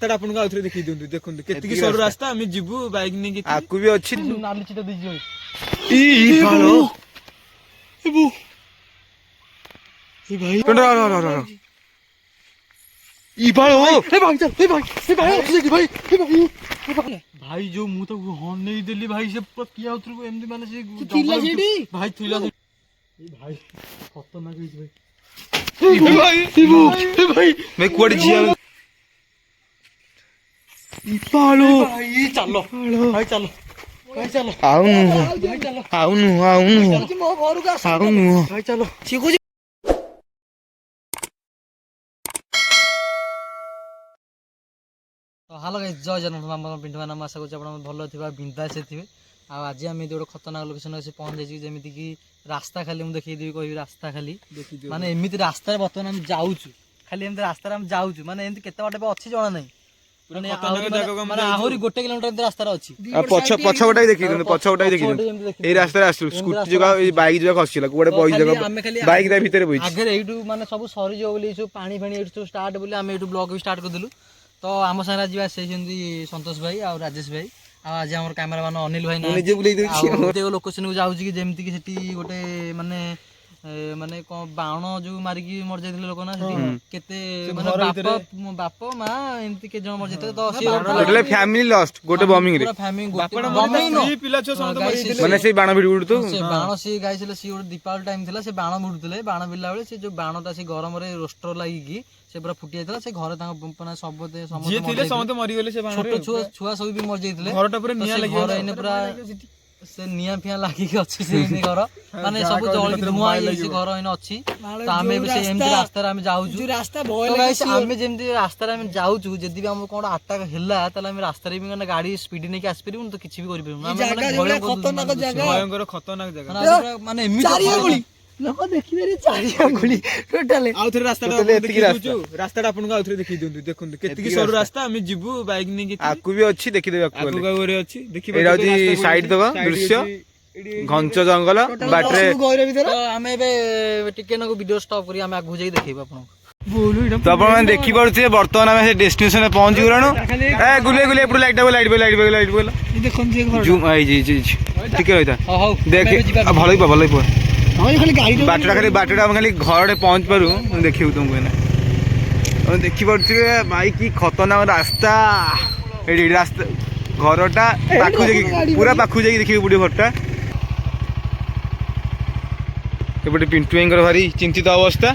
তার আপন কা আউথরে দেখি দিন্তু দেখুন্তু কেতিকি সরু রাস্তা আমি জিবু বাইক নি কি আকু বি ଅଛି নালি চিটা দেই জই ই ভালো এবু এ ভাই ই ভালো এ ভাই চল এ ভাই দেখি ভাই এ ভাই ভাই जो मु तो हॉर्न नहीं देली भाई से किया उतर को एमदी माने से थिला सेडी भाई थिला ए भाई खतरनाक है भाई ए भाई मैं कुआडे जिया इ पालो भाई चलो भाई चलो भाई चलो आउनु मो घर का आउनु भाई चलो ठीक हो तो हेलो गाइस जय जगन्नाथ आम पिंटू मैंने आशा करूँ आप भल थी बिंदास थे आज आम गोटे खतरनाक लोकेशन अच्छे पहुँच जाइए जमीती कि रास्ता खाली मुझे देखी कह रास्ता खाली माने एमती रास्ता बर्तमान आम जाऊँ खाली एमती रास्ता आम जाऊँ माने एमती केते बाटे अच्छी जना ना माने आहरी गोटे किलोमीटर रास्ता अच्छी पछगोटा देखी पछगोटा देखी ए रास्ता आसलु स्कूटी जगह ए बाइक जगह खसिला कोडे पई जगह बाइक रे भीतर बई आगे एठू माने सब सरी जो बोली सब पानी फानी एठू स्टार्ट बोली आम एठू ब्लॉग भी स्टार्ट कर देलु तो आम सारा जी से संतोष भाई और राजेश भाई आज आम कैमेरामैन अनिल भाई लोकेशन को जाऊँ कि जमीती कि सेठी गोटे माने माने बाण जो मारिकी मर जाते लोक ना केते बाप माँ एमती के जन मर जाते तो फैमिली लॉस्ट गोटे बॉम्बिंग रे माने से बाण भिड़ तो से बाण से गाइले सी गोटे दीपावली टाइम थिला से बाण भिड़ुले बाण भिड़ला बेले से जो बाणटा से गरम रे रोस्टर लागिकी से पूरा फुटी जाइतला से घर तांग माने सबते समते मरि गेले से बाण छोट छुआ सब भी मर जाइतले घरटा पूरा निया लागि घर एने पूरा से निया फिया लागिकी अछि से एने घर माने सब जळ धुआं आइ से घर एने अछि तो आमे से एमती रास्ता रे आमे जाउजु रास्ता भय तो गाइस आमे जेमती रास्ता रे आमे जाउजु जदी भी हम कोन अटैक हैला तले आमे रास्ता रे भी गाड़ी स्पीड नै के आस परिबु तो किछि भी करि परिबु खतरनाक जगह माने एमती लोक देखि रे चारि अंगुली टोटल आउथरे रास्ता रास्ता आपन का आउथरे देखि दिন্তু देखुন্তু केतिकी सरु रास्ता আমি जिबु बाइक नि की आकु भी अछि देखि देबे आकु गोरे अछि देखि एरा जी साइड दबा दृश्य घंच जंगल बाटरे तो आमे बे टिके नको वीडियो स्टॉप करी आमे आगु जाई देखिबा आपन तो अपन देखि पड़छे वर्तमान में से डेस्टिनेशन में पहुंच गरानो ए गुले गुले पुरो लाइट बोला देखन जे घर जूम आई जी ठीक रहता देख भलई पा खाली गाड़ी बाटटा खाली घर पहुंच पारू देखियो तुमको एना देखि पड़छे भाई की खतरनाक रास्ता एडी रास्ता घरटा पाखु जाई पूरा पाखु जाई देखियो बुडी घरटा एपटे पिंटुएंगर भारी चिंतित अवस्था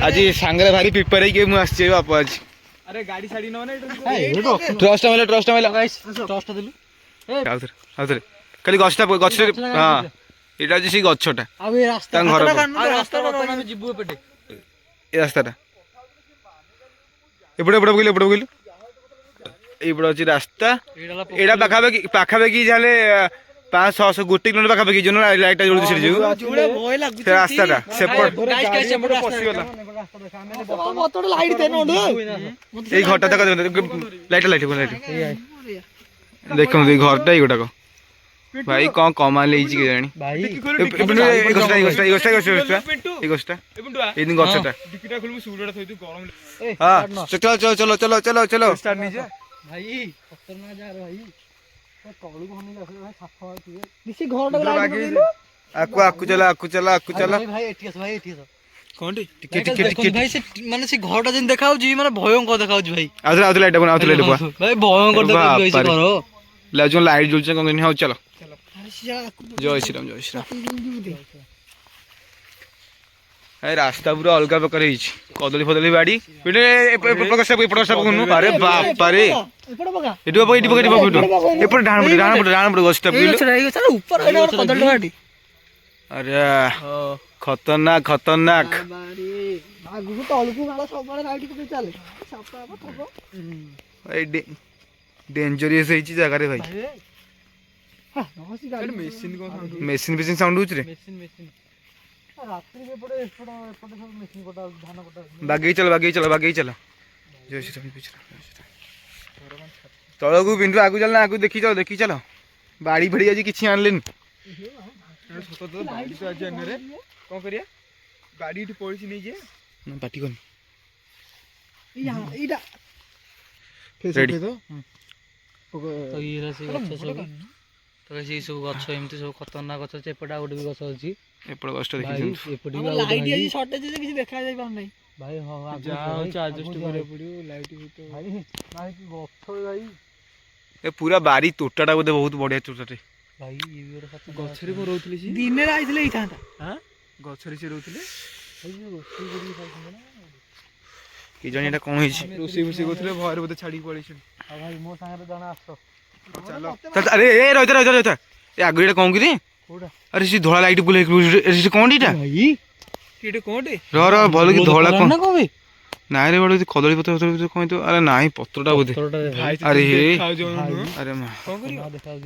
आज सांगरे भारी प्रिपेयर के मु आछे बापा आज अरे गाड़ी साड़ी न ने ट्रस्ट मिला गाइस टॉस्ट दिलु ए आउथरे खाली गछटा हां एटा जे सी गछटा अब ये रास्ता घर रास्ता बर्तमान हम जिबु एपटे ए रास्ताटा एपटे गइलो एपटे अछि रास्ता एडा पाखा बेकी जाले 500 गोटे किलोमीटर पाखा बेकी जोन लाइटटा जोड़ से जो भय लागु से रास्ताटा सेपट गाइस सेपट पसी गेला मोटर लाइट दे न ए घरटा तक लाइट देखो ए घरटा ई गोटा को भाई कौन कमा ले के जानी भाई गोस्टा ए दिन गछटा डिकिटा खुलबु सुडडा थई तू गरम हां चलो स्टार्ट नीचे भाई खतरनाक जा भाई कॉल को हमें भाई साफा है निसी घरटा लाइट आकु चला भाई एटीएस कोनटी टिके भाई से माने से घरटा जन देखाउ जी माने भयंकर देखाउ जी भाई आउथले लाइट बना भाई भयंकर देखाउ जी करो ले जो लाइट जलछ कोन हो चलो जय श्री राम ए रास्ता पूरा अलग प्रकार हिच कदली फदली बाड़ी प्रकाश कोनु अरे बाप रे एपड़ डाण गछटा ऊपर कदल गाड़ी अरे खतरनाक आगु तलकु गाला सब लाइट को चले ए डेंजरस है जगह रे भाई मेसिन साउंड होछ रे रात्रि के पड़े सब मेसिन कोटा धान कोटा बागी चल जय श्री राम तळगु बिंदु आगु चल ना आगु देखि चल बाड़ी भड़ी आज किछि आनलेन गाड़ी तो आज आने रे कोन करिया गाड़ी इठ पड़छि नै जे ना पाटी कोन इडा ରେଡି ତ ଇଏ ସେ ଗଛ ସବୁ ତ ସେଇ ସବୁ ଗଛ ଏମିତି ସବୁ ଖତରନାକ ଗଛ ଅଛି। ଏପଟେ ଆଉ ଗୋଟେ ବି ଗଛ ଅଛି। ଏପଟ ଗଛଟା ଭାଇ ଦେଖିଛନ୍ତି ଏପଟେ ବି ଆମର ଆଉ ଗୋଟେ ଲାଇଟ୍ ଭାଇ। ଆଜି ସର୍ଟେଜ ଯେ କିଛି ଦେଖା ଯାଇ ପାରୁନାହିଁ। ଭାଇ ହଁ ଯାହା ହଉଛି ଆଡଜଷ୍ଟ କରିବାକୁ ପଡିବ ଲାଇଟ୍ ଭିତରେ। ଭାଇ ଭାଇ କି ଗଛ ଭାଇ ଏ ପୁରା ବାରି ତୋଟାଟା ବୋଧେ ବହୁତ ବଢିଆ ତୋଟାଟେ। ଭାଇ ଇଏ ବି ଗୋଟେ ଖତରନାକ ଗଛରେ କଣ ରହୁଥିଲେ ସିଏ? ଦିନରେ ଆଇଥିଲେ ହେଇଥାନ୍ତା। ଆଁ ଗଛରେ ସିଏ ରହୁଥିଲେ? ଭାଇ ଇଏ ରୋଷେଇ କରିକି ଖାଉଛନ୍ତି ନା। କି ଜାଣି ଏଟା କଣ ହେଇଛି। ରୋଷେଇ ଫୋଷେଇ କରୁଥିଲେ ଭୟରେ ବୋଧେ ଛାଡିକି ପଳେଇଛନ୍ତି। ଆଉ ଭାଇ ମୋ ସାଙ୍ଗରେ ଜଣେ ଆସ। ଆରେ ଏ ରହିଥା ଏ ଆଗ ଏଇଟା କଣ କିରେ? କୋଉଟା? ଆରେ ସେ ଧଳା ଲାଇଟ୍ ବୁଲେ ସେ କଣ ଏଇଟା? ଭାଇ ଏଇଟା କଣଟେ? ର ଭଲ କି ଧଳା କଣ? ନା କଣ ବେ? ନାଇଁ ରେ ବଡ଼ କଦଳୀ ପତ୍ର କଣ ହେଇଥିବ। ଆରେ ନାଇଁ ପତ୍ରଟା ବୋଧେ। ଭାଇ ଆରେ ହେ ନୁହଁ ଆରେ ମା କଣ କରିବ?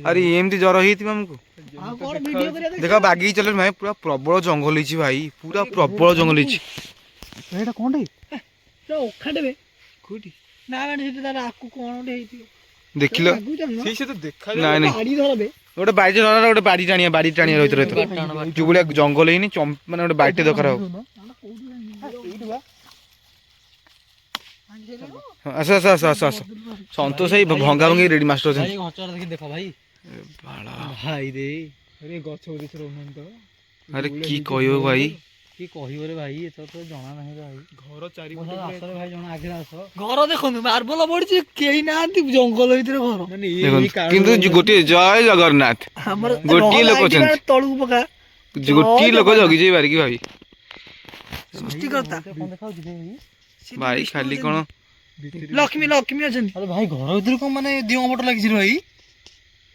ଆରେ ଏମିତି ଜ୍ୱର ହେଇଥିବ ଆମକୁ। ଆଉ କଣ ଭିଡିଓ କରିବା ଦେଖ ବାଗେଇ ଚାଲ ଭାଇ ପୁରା ପ୍ରବଳ ଜଙ୍ଗଲ ହେଇଛି ଭାଇ ପୁରା ପ୍ରବଳ ଜଙ୍ଗଲ ହେଇଛି। ଏଇଟା କଣଟେ? ଅଖାଟେ କୋଉଠି? ନା ମାନେ ସେଠି ତାର ଆକୁ କଣ ଗୋଟେ ହେଇଥିବ। ଦେଖିଲ ସେଇ ସେ ତ ଦେଖା ନାଇଁ ନାଇଁ ବାଡି ଧର ବେ। ଗୋଟେ ବାଡ଼ି ଗୋଟେ ବାଡ଼ି ଟାଣିବା ରହିଥିବ ଯୋଉ ଭଳିଆ ଜଙ୍ଗଲ ହେଇନି ମାନେ ଗୋଟେ ବାଡ଼ିଟେ ଦରକାର ହବ। ଆସ ସନ୍ତୋଷ ଭାଇ ଭଙ୍ଗା ଭଙ୍ଗି ରେଡି ମାଷ୍ଟର ଭାଇ ଅଛନ୍ତି। ଗଛଟା ଦେଖି ଦେଖ ଭାଇ। ଭାଇ ରେ ଆରେ ଗଛ ବୋଧେ ରହୁନାହାନ୍ତି ତ। ଆରେ କି କହିବ ଭାଇ କି କହିବ ରେ ଭାଇ ଏତ ତ ଜଣା ନାହିଁ ରେ ଭାଇ। ଘର ଚାରି ମୋ ସାଙ୍ଗେ ଆସ ରେ ଭାଇ ଜଣେ ଆଗରେ ଆସ। ଘର ଦେଖନ୍ତୁ ମାର୍ବଲ ପଡିଛି କେହି ନାହାନ୍ତି ଜଙ୍ଗଲ ଭିତରେ ଘର। ମାନେ ଦେଖନ୍ତୁ କିନ୍ତୁ ଗୋଟିଏ ଜୟ ଜଗନ୍ନାଥ ଆମର ଗୋଟିଏ ଲୋକ ଲାଇଟ୍ ଅଛନ୍ତି। ତଳକୁ ପକା। ଗୋଟିଏ ଲୋକ ଜଗିଛି ବାରିକି ଭାଇ। ସୃଷ୍ଟିକର୍ତ୍ତା କଣ ଦେଖାଉଛି ଭାଇ? ଭାଇ ଖାଲି କଣ ଲକ୍ଷ୍ମୀ ଅଛନ୍ତି। ଆରେ ଭାଇ ଘର ଭିତରେ କଣ ମାନେ ଦିଅ ଫଟୋ ଲାଗିଛି ରେ ଭାଇ?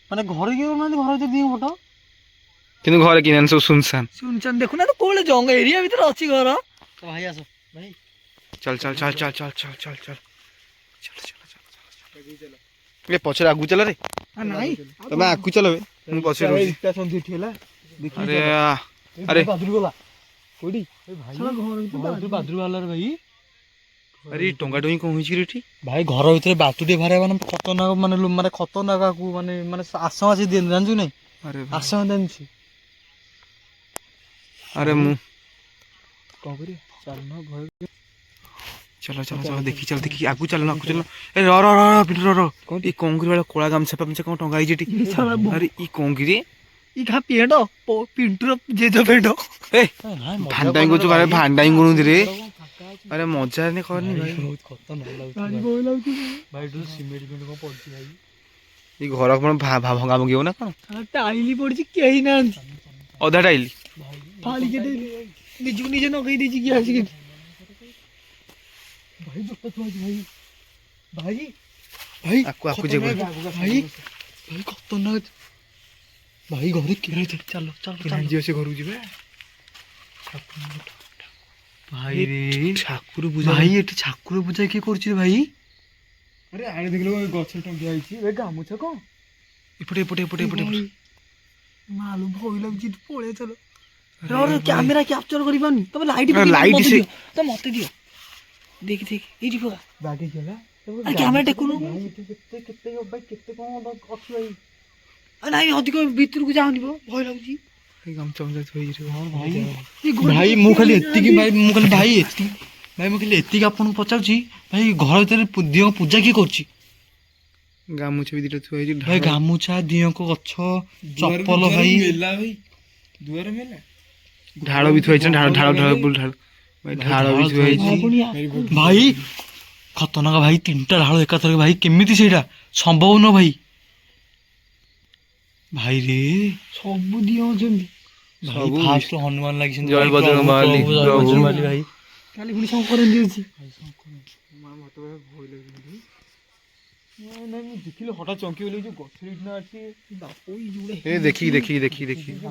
ମାନେ ଘରେ କିଏ ରହୁନାହାନ୍ତି ଘର ଭିତରେ ଦିଅ ଫଟୋ? କିନ୍ତୁ ଘରେ କିନା ସବୁ ସୁନସାନ। ଶୁଣୁଛନ୍ତି ଦେଖୁନା କୋଉଳେ ଜଙ୍ଗଲ ଏରିଆ ଭିତରେ ଅଛି ଘର। ତ ଭାଇ ଆସ ଭାଇ। ଚାଲ ଏ ପଛରେ ଆଗକୁ ଚାଲ ରେ ନାଇଁ ତମେ ଆଗକୁ ଚାଲ ବେ ମୁଁ ପଛରେ ରହୁଛି। ଇଟା ସନ୍ଧି ଏଠି ହେଲା। ଆରେ ଆରେ ବାଦୁରି ଗଲା କୋଉଠି? ଭାଇ ଘର ଭିତରେ ବାଦୁରି ବାହାରିଲା ରେ ଭାଇ। ଆରେ ଟଙ୍କା ଟଙ୍କା କଣ ହେଇଛି ଏଠି? ଭାଇ ଘର ଭିତରେ ବାତୁଟେ ବାହାରିବା ମାନେ ଖତରନାକ ମାନେ ଖତରନାକ ମାନେ ଆସମ ଆସି ଦିଅନ୍ତି ଜାଣିଛୁ ନାଇଁ? ଆରେ ଆସମ ଜାଣିଛି। ଆରେ ମୁଁ କଣ କରିବା? ଚାଲୁନ ଭୟ ଚାଲ ଦେଖି ଆଗକୁ ଚାଲ ଏ ର ଏ କଙ୍ଗରି ବାଲା କଳା ଗାମଛା କଣ ଟଙ୍କା ହେଇଛି ଏଠି? ଆରେ ଇ କଙ୍ଗରି ଇ ଖା ପେଣ୍ଟ ପିଣ୍ଟୁର ଜେଜ ପେଣ୍ଟ। ଏ ଭାଣ୍ଡାଇ କରୁଛୁ ଭାଇ ଭାଣ୍ଡାଇ କରୁନ୍ତି ରେ। ଆରେ ମଜା କରନି ଭାଇ। ବହୁତ ଖତରନାକ ଲାଗୁଛି ଭାରି ଭାଇ। ଭୟ ଲାଗୁଛି। ଭାଇ ଏଠୁ ସିମେଣ୍ଟ ଫିମେଣ୍ଟ କଣ ପଡୁଛି ଭାଇ? ଏଇ ଘର କଣ ଭଙ୍ଗା ଭଙ୍ଗି ହବ ନା କଣ? ଟାଇଲି ପଡିଛି କେହି ନାହାନ୍ତି। ଅଧା ଟାଇଲି ଫାଳି କେତେ ନିଜକୁ ନିଜେ ନଗେଇ ଦେଇଛି କି ଆସିକି। ଭାଇ ଜୋତା ଥୁଆ ହେଇଛି ଭାଇ। ଭାଇ ଭାଇ ଆକୁ ଯେ ଭାଇ ଭାଇ ଖତରନାକ। ଭାଇ ଘରେ କିଏ ରହିଛି? ଚାଲ ଯିବ ସେ ଘରକୁ ଯିବା। ଭାଇ ରେ ଠାକୁର ପୂଜା ଭାଇ ଏଠି ଠାକୁର ପୂଜା କିଏ କରୁଛି ରେ ଭାଇ? ଆରେ ଆଣି ଦେଖିଲ ଗଛରେ ଟଙ୍ଗିଆ ହେଇଛି। ଏ ଗାମୁଛା କଣ? ଏପଟେ ମାଲୁ ଭୟ ଲାଗୁଛି ପଳେଇ ଚାଲ। କ୍ୟାମେରା କ୍ୟାପଚର କରିପାରୁନି ତମେ ଲାଇଟ୍ ଲାଇଟ୍ ସେ ମତେ ଦିଅ ଦେଖ ଏଇଠି ପକା ବାଗେଇ ହେଲା। କ୍ୟାମେରା ଟେକୁନୁ। କେତେ କଣ ଅଛି ଭାଇ? ନାଇଁ ଅଧିକ ଭିତରକୁ ଯାଉନି ଭୟ ଲାଗୁଛି। ଭାଇ ମୁଁ ଖାଲି ଏତିକି ଭାଇ ଏତିକି ଆପଣଙ୍କୁ ପଚାରୁଛି ଭାଇ ଘର ଭିତରେ ଦିଅଙ୍କ ପୂଜା କିଏ କରୁଛି? ଗାମୁଛା ବି ଦିଟା ଥୁଆ ହେଇଛି। ଭାଇ ଗାମୁଛା ଦିଅଙ୍କ ଗଛ ଚପଲ ଭାଇ ଦୁଆର ମେଲା ଢାଳ ବି ଥୁଆ ହେଇଛି ଢାଳ ଭାଇ ଢାଳ ବି ଥୁଆ ହେଇଛି। ଭାଇ ଖତରନାକ ଭାଇ 3ଟା ଢାଳ ଏକାଥରକେ ଭାଇ କେମିତି ସେଇଟା ସମ୍ଭବ ନୁହଁ ଭାଇ। ଭାଇ ରେ ସବୁ ଦିଅ ଅଛନ୍ତି। ଭାଇ ଫାଷ୍ଟ ହନୁମାନ ଲାଗିଛନ୍ତି ଜୟ ଭାଇ, ବଜରଙ୍ଗ ପ୍ରଭୁ, ବାଲି, ପ୍ରଭୁ, ଜୟ ପ୍ରଭୁ। ବଜରଙ୍ଗ ବାଲି ଭାଇ। କାଲି ପୁଣି ସଂକ୍ରାନ୍ତି ଅଛି। ମୁଁ ଦେଖିଲି ହଠାତ୍ ଚମକି ଗଲି ଯୋଉ ଗଛରେ ସିନା ଅଛି। ଏ ଦେଖିକି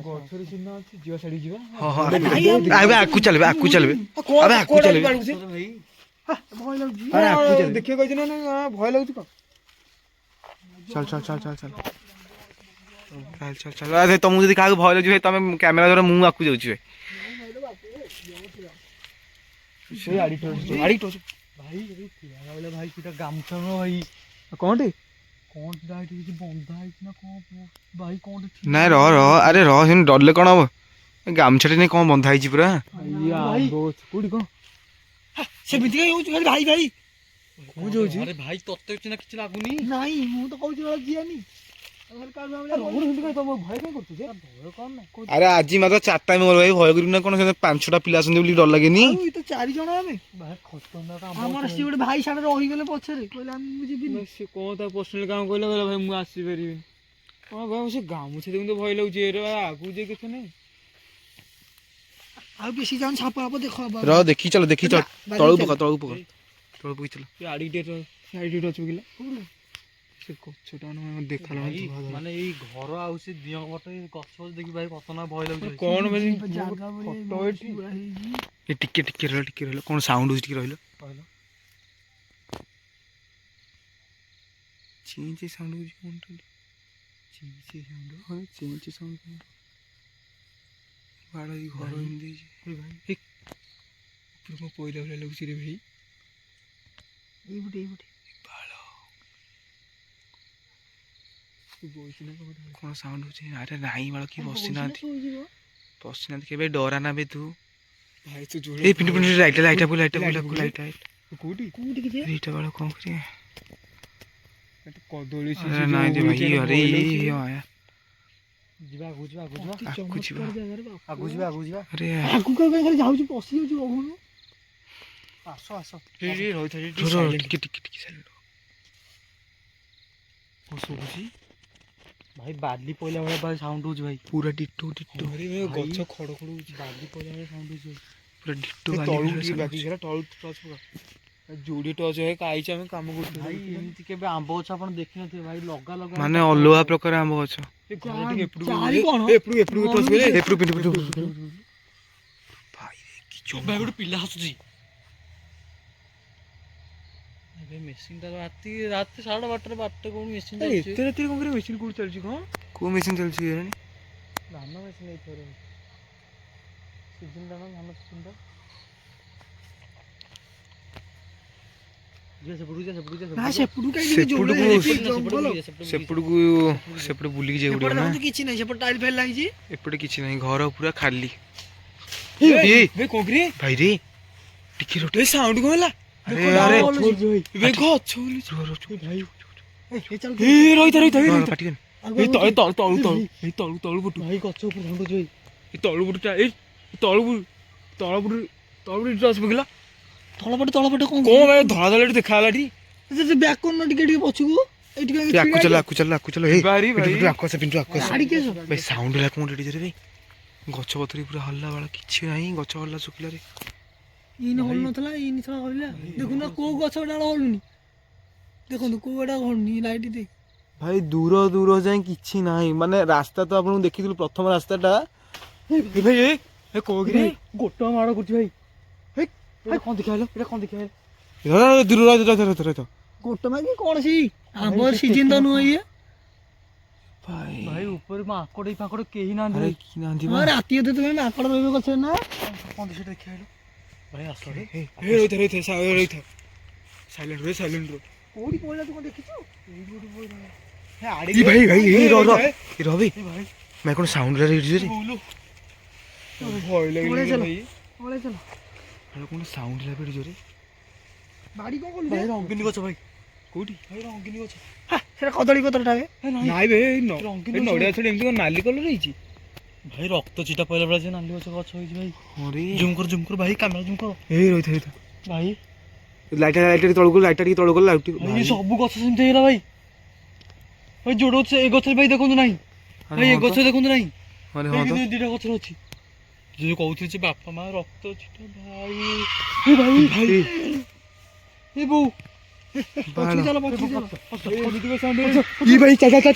ଗଛରେ ସିନା ଅଛି ଯିବା ଛାଡି ଯିବା। ଆକୁ ଚାଲିବେ ଆକୁ ଚାଲିବେ ଦେଖିବାକୁ କହିଛି ନା ଭୟ ଲାଗୁଛି କଣ? ଚାଲ ତମକୁ ଯଦି କାହାକୁ ଭୟ ଲାଗୁଛି ଭାଇ ତମେ କ୍ୟାମେରା ଧର ମୁଁ ଆକୁ ଯାଉଛି ଭାଇ। ଭାଇ ସେଟା ଗାମୁଛା ନୁହଁ ଭାଇ କଣଟେ? କଣଟା ଏଠି କିଛି ବନ୍ଧା ହେଇଛି ନା କଣ ଭାଇ କଣଟେ ନାଇଁ ଆରେ ସେମିତି ଡରିଲେ କଣ ହବ? ଗାମୁଛାଟେ ନେଇ କଣ ବନ୍ଧା ହେଇଛି ପୁରା। କୋଉଠି କଣ? ସେମିତି କାଇଁ ହଉଛି ଖାଲି ଭାଇ ଭାଇ ମୁଁ ଯାଉଛି ଆରେ ଭାଇ ତତେ କିଛି ନା କିଛି ଲାଗୁନି ନାଇଁ ମୁଁ ତ କହୁଛି ବେଳେ ଯିଆନି ତମ ଭୟ କାଇଁ କରୁଛୁ ଯେ ଭୟ କଣ ନା ଆରେ ଆଜି ମାତ୍ର 4ଟା ମେମ୍ବର ଭାଇ ଭୟ କରିବୁ ନା କଣ? 5-6ଟା ପିଲା ଅଛନ୍ତି ବୋଲି ଡର ଲାଗେନି? ଆଉ ଏ ତ 4 ଜଣ ଆମେ ଭାଇ ଖତରନାକ ଆମର ସିଏ ଗୋଟେ ଭାଇ ସାଡେ ରହିଗଲେ ପଛରେ କହିଲେ ଆମେ ମୁଁ ଯିବିନି ସେ କଣ ତା ପର୍ସନାଲ କାମ କହିଲା କହିଲା ଭାଇ ମୁଁ ଆସିପାରିବିନି କଣ ଭାଇ ସେ ଗାମୁଛା ଦେଖୁନ ତ ଭୟ ଲାଗୁଛି ଏରେ ଆଗକୁ ଯାଇ କିଛି ନାହିଁ ଆଉ ବେଶୀ ଯାଉନି ସାପ ଫାପ ଦେଖ ରହ ଦେଖି ଚାଲ ତଳୁ ପକା ତଳୁ ପକେଇ ଚାଲ। ଆଡ଼ିକି ଟିକେ ଅଛି କିଲା ସେ ଗଛଟା ଦେଖା ଭାଇ ମାନେ ଏଇ ଘର ଆଉ ସେ ଦିଅ ପଟ ଏଇ ଗଛ ଦେଖି ଭାଇ ଖତରନାକ ଭୟ ଲାଗୁଛି ଭାଇ। କଣ ଭାଇ ଜାଗା ଫଟୋ ଏଠି ଏ ଟିକେ ରହିଲ କଣ ସାଉଣ୍ଡ ହଉଛି ଟିକେ ରହିଲ। କହିଲ ଚିଞ୍ଚି ସାଉଣ୍ଡ ହଉଛି କଣ? ଚିଞ୍ଚି ସାଉଣ୍ଡ ବାଳ ଏଇ ଘର ଏମିତି ହେଇଛି ଭାଇ ଉପରେ କଣ ପଇଲା ଭଳିଆ ଲାଗୁଛି ରେ ଭାଇ। ଏଇପଟେ ବାଳ କଣ ସାଉଣ୍ଡ ହଉଛି? ଆରେ ନାଇଁ ବାଳ କି ବସିନାହାନ୍ତି କେବେ ଡରା ନା ବେ ତୁ। ଭାଇ ତୁ ଯୋଉ ଏଇ ପିଣ୍ଡୁ ଲାଇଟା କୋଉଠି ଏଇଟା ବାଳ କଣ କରିବା? କଦଳୀ ଆରେ ନାଇଁ ରେ ଭାଇ ଆରେ ଯିବା ଆଗକୁ ଯିବା ଆଗକୁ ଯିବା ଆରେ ଆଗକୁ କାଇଁ ଖାଲି ଯାଉଛି ପଶି ଯାଉଛି କହୁନୁ ଆସ ଟିକେ ସାଇଲେଣ୍ଟ କଣ ଶୁଭୁଛି? ଭାଇ ବାଲି ପଇଲା ଭଳିଆ ଭାଇ ସାଉଣ୍ଡ ହଉଛି ଭାଇ ପୁରା ଡିଟୋ ଗଛ ଖଡ ହଉଛି ବାଲି ପଇଲା ଭଳିଆ ସାଉଣ୍ଡ ହଉଛି ଭାଇ ପୁରା ଡିଟୋ ତଳକୁ ଟିକେ ବାକି ହେଲା ତଳୁ ଟଚ୍ ପକା ଯୋଡିଏ ଟଚ୍ ଭାଇ ଆଇଛି ଆମେ କାମ କରୁଛୁ ଭାଇ ଏମିତି କେବେ ଆମ୍ବ ଗଛ ଆପଣ ଦେଖିନଥିବେ ଭାଇ ଲଗା ମାନେ ଅଲଗା ପ୍ରକାର ଆମ୍ବ ଗଛ। ଚାରି କଣ ଏପଟକୁ ଟଚ୍ କଲେ ଭାଇ ଭାଇ ଗୋଟେ ପିଲା ଆସୁଛି ଏବେ ମେସିନଟା ରାତି 12:30 ବାରଟା କୋଉଠି ମେସିନ ଏତେ ରାତିରେ କଣ କରିବା? ମେସିନ୍ କୋଉଠି ଚାଲିଛି କଣ? କୋଉ ମେସିନ୍ ଚାଲିଛି କେଜାଣି? ଧାନ ମେସିନ ଏଇଥର ସିଜିନ ଧାନ ସିଜିନଟା ସେପଟେ ବୁଲିକି ଯିବାକୁ ପଡିବ ନା? କିଛି ନାହିଁ ସେପଟେ ଟାଇଲ ଫାଇଲ ଲାଗିଛି ଏପଟେ କିଛି ନାହିଁ ଘର ପୁରା ଖାଲି। ଭାଇ ରେ ଟିକେ ସାଉଣ୍ଡ କଣ ହେଲା? ଆରେ ତଳୁ ପଟୁ ଭାଇ ଗଛ ଉପରେ ଝଣ୍ଡୁଛି ଭାଇ ଏଇ ତଳୁ ପଟୁଟା ଏଇ ତଳୁ ଟଚ୍ ପକେଇଲା ତଳପଟେ କଣ କଣ ଭାଇ ଧଳା ଧଳା ଦେଖାଗଲା ଟି ବ୍ୟାକ୍ କରୁନ ଟିକେ ପଛକୁ ଆକୁ ଚାଲ ଭାଇ ସାଉଣ୍ଡ ହେଲା କଣ ରେ ଭାଇ? ଗଛ ପତ୍ର ପୁରା ହଲ୍ଲା ବାଳ କିଛି ନାହିଁ ଗଛ ହଲ୍ଲା ଶୁଖିଲାରେ ଇନ ହଳୁ ନଥିଲା ଇନ ଥର ହଳିଲା ଦେଖୁନ କୋଉ ଗଛ ଡାଳ ହଳୁନି ଦେଖନ୍ତୁ କୋଉ ଏଟା ହଳୁନି ଲାଇଟ୍ ଦେଇ ଭାଇ ଦୂର ଯାଏ କିଛି ନାହିଁ ମାନେ ରାସ୍ତା ତ ଆପଣଙ୍କୁ ଦେଖିଥିଲୁ ପ୍ରଥମ ରାସ୍ତାଟା ଭାଇ କୋଉଠି ଗୋଟ ମାଡ଼ କରୁଛି ଭାଇ କଣ ଦେଖାହେଲା ଦୂର ଗୋଟ ମାଗି କଣ ସେଇ ଆମ୍ବ ସିଜିନ ତ ନୁହଁ ଇଏ ଭାଇ ଉପରେ ମାଙ୍କଡ କେହି ନାହାନ୍ତି ଆରେ ଭାଇ କି ନାହାନ୍ତି ହଁ ରାତି ଅଧେ ତୁମେ ମାଙ୍କଡ ରହିବ ଗଛରେ ନା କଣ ସେଟା ଦେଖିଆଇଲୁ ଭାଇ ଆସ ରେ ସାଇଲେଣ୍ଟ କୋଉଠି ପଇଲା ତୁ କଣ ଦେଖିଛୁ ରବି ଭାଇ କଣ ସାଉଣ୍ଡ ଭୟ ପଳେଇ ଚାଲ ଲାଗିଲା ପଳେଇ ଚାଲ କଣ ସାଉଣ୍ଡ ହେଲା ପେଡ଼ି ଜୋରେ ବାଡି କଣ କଲୁ ଭାଇ ରଙ୍ଗିନୀ ଗଛ ଭାଇ କୋଉଠି ଭାଇ ରଙ୍ଗିନୀ ଗଛ ସେଟା କଦଳୀ ପତ୍ରଟା ନାଇଁ ବେ ନଡ଼ିଆ ଗଛ ଏମିତି କଣ ନାଲି କଲର ହେଇଛି ଭାଇ ରକ୍ତ ଚିଟା ପଇଲା ଭଳିଆ ଯେ ନାଲି ଗଛ ହେଇଛି ଭାଇ ଜୁମ୍ କର ଭାଇ କ୍ୟାମେରା ଜୁମ୍ କର ଭାଇ ଲାଇଟା ଟିକେ ତଳକୁ ଗଲା ଭାଇ ସବୁ ଗଛ ସେମିତି ହେଇଗଲା ଭାଇ ଯୋଡ ଗଛ ଏ ଗଛରେ ଭାଇ ଦେଖନ୍ତୁ ନାହିଁ ଭାଇ ଏ ଗଛ ଦେଖନ୍ତୁ ନାହିଁ ଦିଟା ଗଛର ଅଛି ଯୋଉ କହୁଥିଲି ଯେ ବାପା ମା ରକ୍ତ ଚିଟା ଭାଇ ଏ ବୋଉ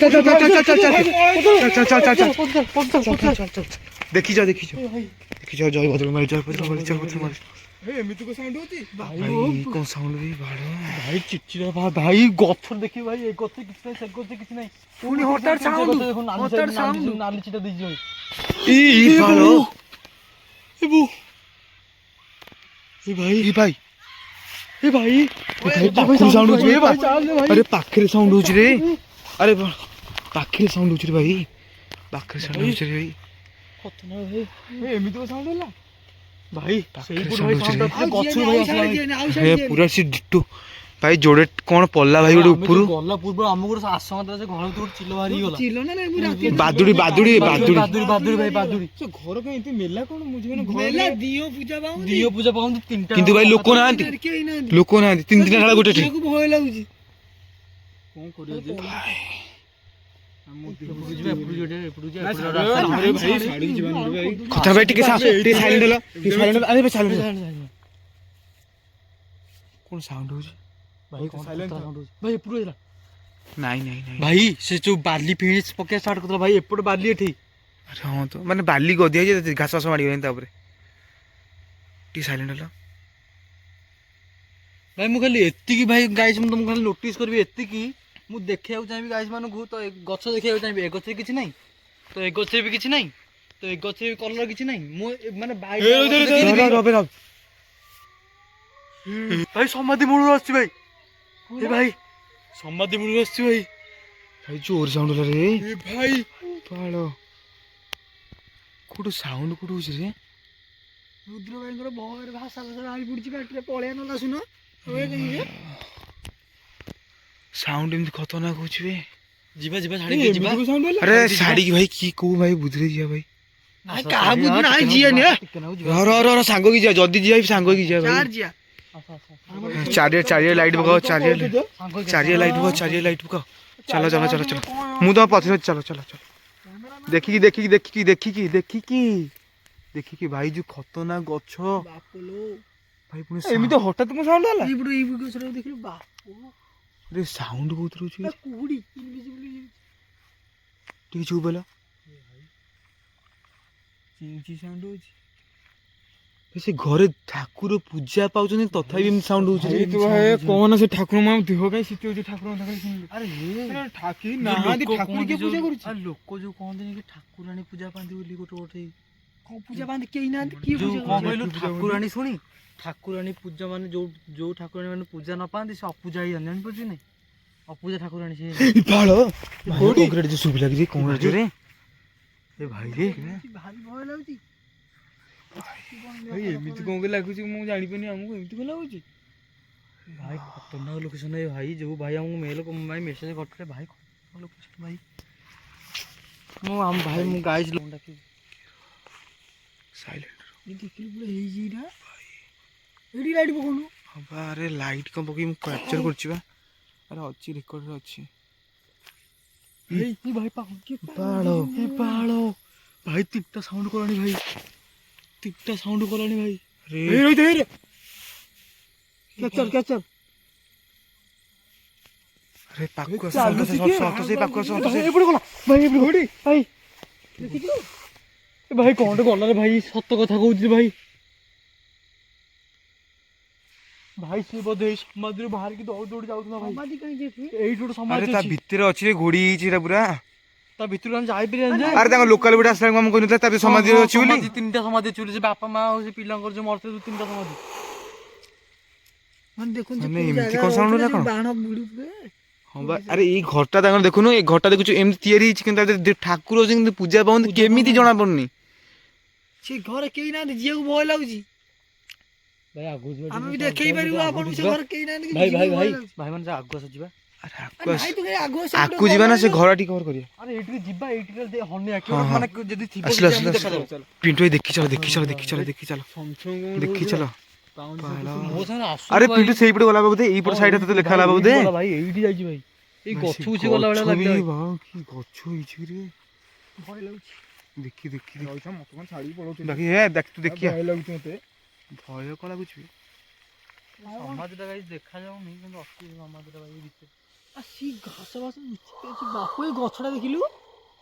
ଦେଖିଛ ଜୟ ଭଦ୍ର ମାରି ଏମିତି କଣ ସାଉଣ୍ଡ ହଉଛି କଣ ସାଉଣ୍ଡ ଭାଇ ଚିଚିଡ଼ା ଭାଇ ଗଛ ଦେଖିବି ଭାଇ ଏ ଗଛ କିଛି ନାହିଁ ସେ ଗଛ କିଛି ନାହିଁ ପୁଣି ହଠାତ୍ ସାଉଣ୍ଡ ନାଲି ଚିଟା ଦେଇଛି ଭାଇ ଆରେ ପାଖରେ ସାଉଣ୍ଡ ହଉଛି ରେ ଭାଇ ଏମିତି କଣ ସାଉଣ୍ଡ ହେଲା ପୁରା ସେ ଡିଟୋ ଭାଇ ଯୋଡ଼େ କ'ଣ ପଡ଼ିଲା ଭାଇ ଗୋଟେ ଉପରୁ ଗଲା ପୂର୍ବରୁ ଆମକୁ ଗୋଟେ ଆସଙ୍କା ସେ ଘର ଭିତରୁ ଚିଲ ବାହାରି ଗଲା। ଚିଲ ନା ନାଇଁ ମୁଁ ରାତି ବାଦୁଡ଼ି ବାଦୁଡ଼ି ବାଦୁଡ଼ି ବାଦୁଡ଼ି ଭାଇ ବାଦୁଡ଼ି। ସେ ଘର କାଇଁ ଏତେ ମେଲା କ'ଣ ମୁଁ ଯିବି ନା ମେଲା ଦିଅ ପୂଜା ପାଉନି। ଦିଅ ପୂଜା ପାଉନ୍ତି 3ଟା। କିନ୍ତୁ ଭାଇ ଲୋକ ନାହାନ୍ତି କେହି ନାହାନ୍ତି। ଲୋକ ନାହାନ୍ତି 3 ଶାଳ ଗୋଟେ ଠି ତାକୁ ଭୟ ଲାଗୁଛି। କଣ କରିବା ଯେ? ଏପଟକୁ ଯିବା ଏପଟକୁ ଯିବା ଏପଟକୁ ଯିବା ଏପଟକୁ ଭାଇ ଛାଡ଼ିକି ଯିବାନି ରେ ଭାଇ। କଥା ଭାଇ ଟିକେ ଟିକେ ସାଇଲେଣ୍ଟ ହେଲା ଟିକେ ସାଇଲେଣ୍ଟ ଆରେ ଭାଇ ସାଇଲେଣ୍ଟ କ'ଣ ସାଉଣ୍ଡ ହଉଛି ଭାଇ କଣ ସାଇଲେଣ୍ଟ ଭାଇ ଏପଟକୁ ଯାଇଥିଲା। ନାଇଁ ନାଇଁ ନାଇଁ ଭାଇ ସେ ଯୋଉ ବାଲି ଫିଣି ପକେଇବା ଷ୍ଟାର୍ଟ କରିଥିଲା ଭାଇ ଏପଟେ ବାଲି ଏଠି। ଆରେ ହଁ ତ ମାନେ ବାଲି ଗଦିଆ ହେଇଛି ଘାସ ଘାସ ମାଡ଼ିଗଲାଣି ତାପରେ ଟିକେ ସାଇଲେଣ୍ଟ ହେଲା। ଭାଇ ମୁଁ ଖାଲି ଏତିକି ଭାଇ ଗାଇସ୍ ମୁଁ ତମକୁ ଖାଲି ନୋଟିସ୍ କରିବି ଏତିକି ମୁଁ ଦେଖିବାକୁ ଚାହିଁବି ଗାଇସ୍ ମାନଙ୍କୁ ତ ଗଛ ଦେଖିବାକୁ ଚାହିଁବି ଏ ଗଛରେ କିଛି ନାହିଁ ତ ଏ ଗଛରେ ବି କିଛି ନାହିଁ ତ ଏ ଗଛରେ ବି କଲର କିଛି ନାହିଁ ମୁଁ ମାନେ ଭାଇ ସମାଧି ମୂଳରୁ ଆସିଛି ଭାଇ ଏ ଭାଇ ସମାଧି ମୂଳରୁ ଆସିଛି ଭାଇ ଭାଇ ଜୋର ସାଉଣ୍ଡ ହେଲା ରେ ଏ ଭାଇ ପାଳ କୋଉଠୁ ସାଉଣ୍ଡ କୋଉଠୁ ହଉଛି ରେ ରୁଦ୍ର ଭାଇଙ୍କର ଭୟରେ ଭାଷା ବାହାରି ପଡୁଛି ପାଟିରେ ପଳେଆ ନଲା ଶୁଣ। ସାଉଣ୍ଡ ଏମିତି ଖତରନାକ ହଉଛି ବେ ଯିବା ଯିବା ଛାଡ଼ିକି ଯିବା। ଆରେ ଛାଡ଼ିକି ଭାଇ କି କୋଉ ଭାଇ ବୁଦ୍ଧିରେ ଯିବା ଭାଇ କାହା ବୁଝୁ ନାହିଁ ଯିଆନି ର ସାଙ୍ଗ କି ଯିବା ଯଦି ଯିବା ସାଙ୍ଗ କି ଯିବା ଭାଇ ଯିଆ ଚାରିଏ ଲାଇଟ୍ ପକାଅ ଚାରିଏ ଲାଇଟ୍ ପକାଅ ଚାରିଏ ଲାଇଟ୍ ପକାଅ ଚାଲ ଚାଲ ଚାଲ ଚାଲ ମୁଁ ତମ ପଛରେ ଅଛି ଚାଲ ଚାଲ ଚାଲ ଦେଖିକି ଦେଖିକି ଦେଖିକି ଦେଖିକି ଦେଖିକି ଦେଖିକି ଭାଇ ଯୋଉ ଖତରନାକ ଗଛ ଭାଇ ପୁଣି ଏମିତି ହଠାତ୍ ମୁଁ ସାଉଣ୍ଡ ହେଲା। ଏଇପଟୁ ଏଇ ଗଛଟା ଦେଖିଲୁ ବାପ ରେ ସାଉଣ୍ଡ ବହୁତ ରହୁଛି କୁହୁଡି ଇନଭିଜିବଲ୍ ଟିକେ ଚୁପ୍ ହେଲା ସାଉଣ୍ଡ ହଉଛି ସେ ଘରେ ଠାକୁର ପୂଜା ପାଉଛନ୍ତି ତଥାପି ଏମିତି ସାଉଣ୍ଡ ହଉଛି କହନା ସେ ଠାକୁର ମା ଦେହ କାଇଁ ଶୀତ ହଉଛି ଠାକୁରଙ୍କ ପାଖରେ ଶୁଣିଲି। ଆରେ ଠାକୁର ନାହାନ୍ତି ଠାକୁର କିଏ ପୂଜା କରୁଛି? ଲୋକ ଯୋଉ କହନ୍ତିନି କି ଠାକୁରାଣୀ ପୂଜା ପାଆନ୍ତି ବୋଲି ଗୋଟେ ଗୋଟେ କଣ ପୂଜା ପାଆନ୍ତି କେହି ନାହାନ୍ତି କିଏ ଯୋଉ ପୂଜା କଣ କହିଲୁ ଠାକୁରାଣୀ ଶୁଣି ଠାକୁରାଣୀ ପୂଜା ମାନେ ଯୋଉ ଯୋଉ ଠାକୁରାଣୀ ମାନେ ପୂଜା ନ ପାଆନ୍ତି ସେ ଅପୂଜା ହେଇଯାନ୍ତି ଜାଣିପାରୁଛୁ ନାଇଁ ଅପୂଜା ଠାକୁରାଣୀ ସେ ପାଳ କଂକ୍ରିଟ ଯୋଉ ଶୁଭିଲା କି କଂକ୍ରିଟ ରେ ଏ ଭାଇ ରେ ଭାରି ଭୟ ଲାଗୁଛି। ଭାଇ ଏମିତି କଣ ଲାଗୁଛି ମୁଁ ଜାଣିପାରୁନି ଆମକୁ ଏମିତି କଣ ଲାଗୁଛି? ଭାଇ ଖତରନାକ ଲୋକେସନ ଏ ଭାଇ ଯୋଉ ଭାଇ ଆମକୁ ଭାଇ ମେସେଜ କରିଥିଲେ ଭାଇ ଖତରନାକ ଲୋକେସନ ଭାଇ ମୁଁ ଆମ ଭାଇ ମୁଁ ଗାଇସ୍ ଲୋକ ଡାକିବି ସାଇଲେଣ୍ଟ ଦେଖିଲୁ ପୁରା ହେଇଛି ଏଇଟା ଏଇଠି ଲାଇଟ୍ ପକଉନୁ ହବା ଆରେ ଲାଇଟ୍ କଣ ପକେଇ ମୁଁ କ୍ୟାପଚର କରୁଛି ବା ଆରେ ଅଛି ରେକର୍ଡରେ ଅଛି ଭାଇ ପାଳ ଭାଇ 3ଟା ସାଉଣ୍ଡ କଲାଣି ଭାଇ 3ଟା ସାଉଣ୍ଡ କଲାଣି ଭାଇ କ୍ୟାଚର ଆରେ ପାଖକୁ ଆସ ସେଇ ପାଖକୁ ଆସ ଏପଟେ ଗଲା ଭାଇ ଏପଟେ କୋଉଠି ଭାଇ ଦେଖିଛୁ ଭାଇ କଣଟେ ଗଲାରେ ଭାଇ ସତ କଥା କହୁଛି ଭାଇ ଭାଇ ସେ ବୋଧେ ଏଇ ସମାଧିରୁ ବାହାରିକି ଦୌଡ଼ି ଦୌଡ଼ି ଯାଉଥିଲା ଭାଇ ସମାଧି କାହିଁ ଯେଠି ଏଇଠି ଗୋଟେ ଆରେ ସମାଧି ତା ଅଛି ଭିତରେ ଅଛି ରେ ଘୋଡ଼ି ହେଇଛି ଏଟା ପୁରା ତା ଭିତରୁ ଆମେ ଯାଇପାରିବାନି ଯେ ଆରେ ତାଙ୍କ ଲୋକାଲ ଗୋଟେ ଆସିଲା ମୁଁ କହିନଥିଲା ତା ସମାଧି ଅଛି ବୋଲି 3ଟା ସମାଧି ଅଛି ବୋଲି ସେ ବାପା ମା ଆଉ ସେ ପିଲାଙ୍କର ଯୋଉ ମରିଥିଲେ 3ଟା ସମାଧି ମାନେ ଦେଖୁଛୁ ମାନେ ଏମିତି କଣ ସାଉଣ୍ଡ ହେଲା କଣ ବାଣ ବୁଡୁ ହଁ ବା ଆରେ ଏଇ ଘରଟା ତାଙ୍କର ଦେଖୁନୁ ଏଇ ଘରଟା ଦେଖୁଛୁ ଏମିତି ତିଆରି ହେଇଛି କିନ୍ତୁ ଠାକୁର ଅଛନ୍ତି କିନ୍ତୁ ପୂଜା ପାଉନ୍ତି କେମିତି ଜଣା ପଡୁନି ସେ ଘରେ କେହି ନାହାନ୍ତି ଯିବାକୁ ଭୟ ଲାଗୁଛି ଭାଇ ଆଗକୁ ଯିବା ଆମେ ବି ଦେଖେଇ ପାରିବୁ ଆପଣଙ୍କୁ ସେ ଘରେ କେହି ନାହାନ୍ତି ଭାଇ ଭାଇ ଭାଇ ଭାଇ ମାନେ ଆଗୁଆ ଯିବା ଆକୁ ଯିବା ନା ସେ ଘର ଟିକେ କଭର କରିବା ଆରେ ଏଇଠି ଯିବା ଏଇଠି ହନି ଆକି ମାନେ ଯଦି ଥିବ ଆସିଲା ପିଣ୍ଟୁ ଭାଇ ଦେଖି ଚାଲ ଦେଖି ଚାଲ ଦେଖି ଚାଲ ଦେଖି ଚାଲ ଦେଖି ଚାଲ ମୋ ସାଙ୍ଗରେ ଆସୁ ଆରେ ପିଣ୍ଟୁ ସେଇପଟେ ଗଲା ବୋଧେ ଏଇପଟ ସାଇଡରେ ତତେ ଲେଖା ହେଲା ବୋଧେ ଭାଇ ଏଇଠି ଯାଇଛି ଭାଇ ଏଇ ଗଛ ଉଛି ଗଲା ଭଳିଆ ଲାଗିଲା କି ଗଛ ହେଇଛି ରେ ଭୟ ଲାଗୁଛି ଦେଖି ଦେଖି ମତେ କଣ ଛାଡିକି ପଳଉଛୁ? ବାକି ହେ ଦେଖ ତୁ ଦେଖିଆ ଭୟ ଲାଗୁଛି ମତେ ଭୟ କଣ ଲାଗୁଛି ସମାଧିଟା ଭାଇ ଦେଖାଯାଉନି କିନ୍ତୁ ଅଛି ସମାଧିଟା ଭାଇ ଭିତରେ ସି ଘାସ ବାସ ବାପୁ ଏଇ ଗଛଟା ଦେଖିଲୁ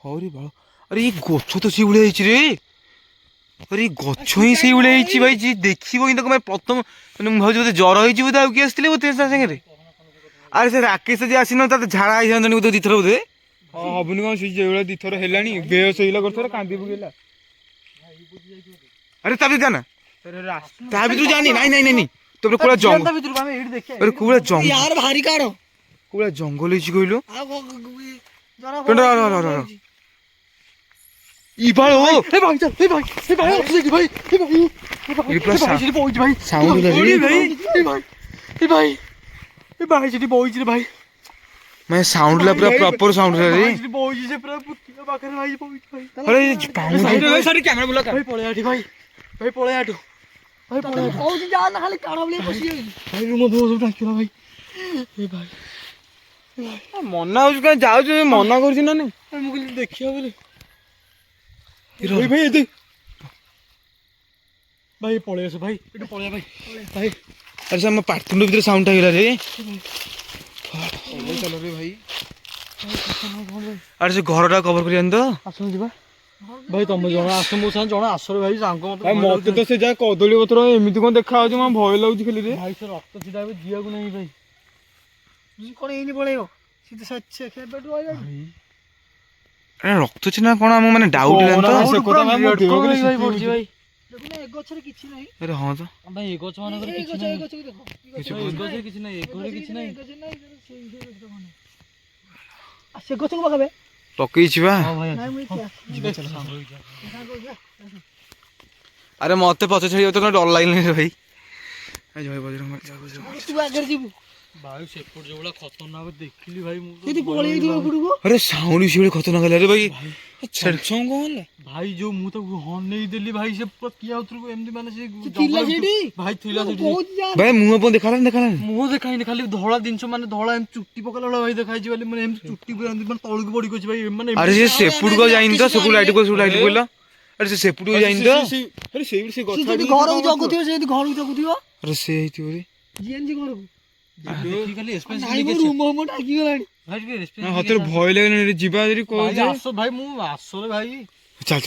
ହଉରେ ବାଳ ଆରେ ଏଇ ଗଛ ତ ସେଇଭଳିଆ ହେଇଛି ରେ ଆରେ ଏଇ ଗଛ ହିଁ ସେଇଭଳିଆ ହେଇଛି ଭାଇ ଯିଏ ଦେଖିବ ହିଁ ତାକୁ ପ୍ରଥମ ମାନେ ମୁଁ ଭାବୁଛି ବୋଧେ ଜ୍ୱର ହେଇଛି ବୋଧେ ଆଉ କିଏ ଆସିଥିଲେ ବୋଧେ ତା ସାଙ୍ଗରେ ଆରେ ସେ ରାକେଶ ଯିଏ ଆସିନ ତା ଝାଡ଼ା ହେଇଯାଆନ୍ତାଣି ବୋଧେ ଦିଥର ବୋଧେ ହଁ ହବୁନି କଣ ସେ ଯେଭଳିଆ ଦିଥର ହେଲାଣି ବେହୋସ ହେଇଲା କରିଥର କାନ୍ଦି ପକେଇଲା ଆରେ ତା ଭିତରେ ନା ତା ଭିତରୁ ଜାଣି ନାଇଁ ନାଇଁ ନାଇଁ ତାପରେ କୋଉଟା ଜଙ୍ଗଲ ଭିତରକୁ ଆମେ ଏଇଠି ଦେଖିବା ଆରେ କୋଉଟା ଜଙ୍ଗଲ ୟାର ଭାରି କାଢ କୋଉଟା ଜଙ୍ଗଲ ହେଇଛି କହିଲୁ ଆଉ ଜଣା ଇ ବାଳ ଏ ଭାଇ ଚାଲ ଏ ଭାଇ ଅଛି ଭାଇ ଏ ଭାଇ ଏ ପୁରା ଭାଇ ସେଠି ପହୁଁଚି ଭାଇ ସାଉଣ୍ଡ ହେଲା ରେ ଏ ଭାଇ ଏ ଭାଇ ସେଠି ବଇଛି ରେ ଭାଇ ମାନେ ସାଉଣ୍ଡ ଲା ପୁରା ପ୍ରପର ସାଉଣ୍ଡ ରେ ଭାଇ ସେଠି ବଇଛି ସେ ପୁରା ପୁତିଆ ପାଖରେ ଭାଇ ବଇଛି ଭାଇ ଆରେ କ୍ୟାମେରା ବୁଲା ଭାଇ ପଳେଇ ଆଠି ଭାଇ ଭାଇ ପଳେଇ ଆଠୁ ଭାଇ ପଳେଇ ଆଠୁ କହୁଛି ଯା ନା ଖାଲି କାଣ ବୋଲି ବସିଯାଉଛି ଭାଇ ମୋ ବୋଉ ସବୁ ଡାକିଲା ଭାଇ ଏ ଭାଇ ମନା ହଉଛି କାଇଁ ଯାଉଛୁ ମନା କରୁଛି ନା ନାଇଁ ମୁଁ କହିଲି ଦେଖିବା ବୋଲି ଭାଇ ଭାଇ ଏତେ ଭାଇ ପଳେଇ ଆସ ଭାଇ ଏଠୁ ପଳେଇବା ଭାଇ ଭାଇ ଆରେ ସେ ଆମ ପାର୍ଟୁଣ୍ଡ ଭିତରେ ସାଉଣ୍ଡ ହେଇଗଲା ରେ ଚାଲ ରେ ଭାଇ ଆରେ ସେ ଘରଟା କଭର କରି ଆଣି ତ ଆସୁନ ଯିବା ଭାଇ ତମେ ଜଣେ ଆସ ମୋ ସାଙ୍ଗେ ଜଣେ ଆସରେ ଭାଇ ସାଙ୍ଗ ଭାଇ ମତେ ତ ସେ ଯାହା କଦଳୀ ପତ୍ର ଏମିତି କଣ ଦେଖା ଯାଉଛି ମୋ ଭୟ ଲାଗୁଛି ଖାଲି ରେ ଭାଇ ସେ ରକ୍ତ ଛିଟା ଏବେ ଯିବାକୁ ନାହିଁ ଭାଇ କଣ ଏଇନି ପଳେଇବ ସିଏ ତ କେବେଠୁ ରହିଲାଣି ଆରେ ରକ୍ତ ଚିହ୍ନା କଣ ଆମ ମାନେ ଡାଉଟ ହେଲାନି ତ ସେ କଥା ଭାଇ ମୋ ଦେହ ଖାଲି ଭାଇ ପଡୁଛି ଭାଇ ଦେଖୁନ ଏ ଗଛରେ କିଛି ନାହିଁ ଆରେ ହଁ ତ ଭାଇ ଏ ଗଛ ମାନଙ୍କରେ ଏ କିଛି ଗଛ ନାହିଁ ଏ ଗଛକୁ ଦେଖ ଏ ଗଛରେ କିଛି ନାହିଁ ଏ ଘରେ କିଛି ନାହିଁ ସେ ଗଛକୁ ପକାବେ ପକେଇଛି ବା ହଁ ଭାଇ ନାଇଁ ମୁଁ ଯିବା ଚାଲ ସାଙ୍ଗ ହେଇକି ଆରେ ମତେ ପଛ ଛାଡିବ ତ ଡର ଲାଗିଲାନି ରେ ଭାଇ ଜୟ ବଜରଙ୍ଗ ତୁ ଆଗରେ ଯିବୁ ଭାଇ ସେପଟ ଯୋଉଭଳିଆ ଖତରନାକ ଦେଖିଲି ଭାଇ ମୁଁ ଯଦି ପଳେଇଥିବ ଏପଟକୁ ଆରେ ସାଉଣ୍ଡ ସେଭଳି ଖତରନାକ ହେଲା ରେ ଭାଇ ଭାଇ ଯୋଉ ମୁଁ ତାକୁ ହନେଇ ଦେଲି ଭାଇ ସେ ପୁରା କିଏ ଆଉଥରକୁ ଏମିତି ମାନେ ସେ ଥିଲା ସେଇଠି ଭାଇ ଥିଲା ସେଠି କହୁଛି ଯା ଭାଇ ମୁହଁ ଆପଣ ଦେଖାଲାନି ମୁହଁ ଦେଖାଇନି ଖାଲି ଧଳା ଜିନିଷ ମାନେ ଧଳା ଏମିତି ଚୁଟି ପକେଇଲା ଭଳିଆ ଭାଇ ଦେଖାଇଛି ବୋଲି ମାନେ ଏମିତି ଚୁଟି ପୁରା ଏମିତି ମାନେ ତଳକୁ ପଡିକି ଅଛି ଭାଇ ମାନେ ଆରେ ସେ ସେପୁଟକୁ ଯାଇନି ତ ସେପଟୁ ଲାଇଟ୍ କହିଲ ଆରେ ସେ ସେପୁଟକୁ ଯାଇନି ତ ଆରେ ସେଇ ସେ ଗଛ ସେ ଯଦି ଘରକୁ ଜଗୁଥିବ ସେ ଯଦି ଘରକୁ ଜଗୁଥିବ ଆରେ ସେ ହେଇଥିବ ରେ ଜିଏନଜି ଘରକୁ ଦେଖିକି ଖାଲି ଏକ୍ସପେନ୍ସ ନାଇଁ ମୋ ରୁମ ମୋ ଡାକିଗଲାଣି ଭାଇ ଟିକେ ନା ହାତରେ ଭୟ ଲାଗିଲାନି ଯିବା ଯଦି ଭାଇ କହୁଛି ଆସ ଭାଇ ମୁଁ ଆସରେ ଭାଇ ଚାଲ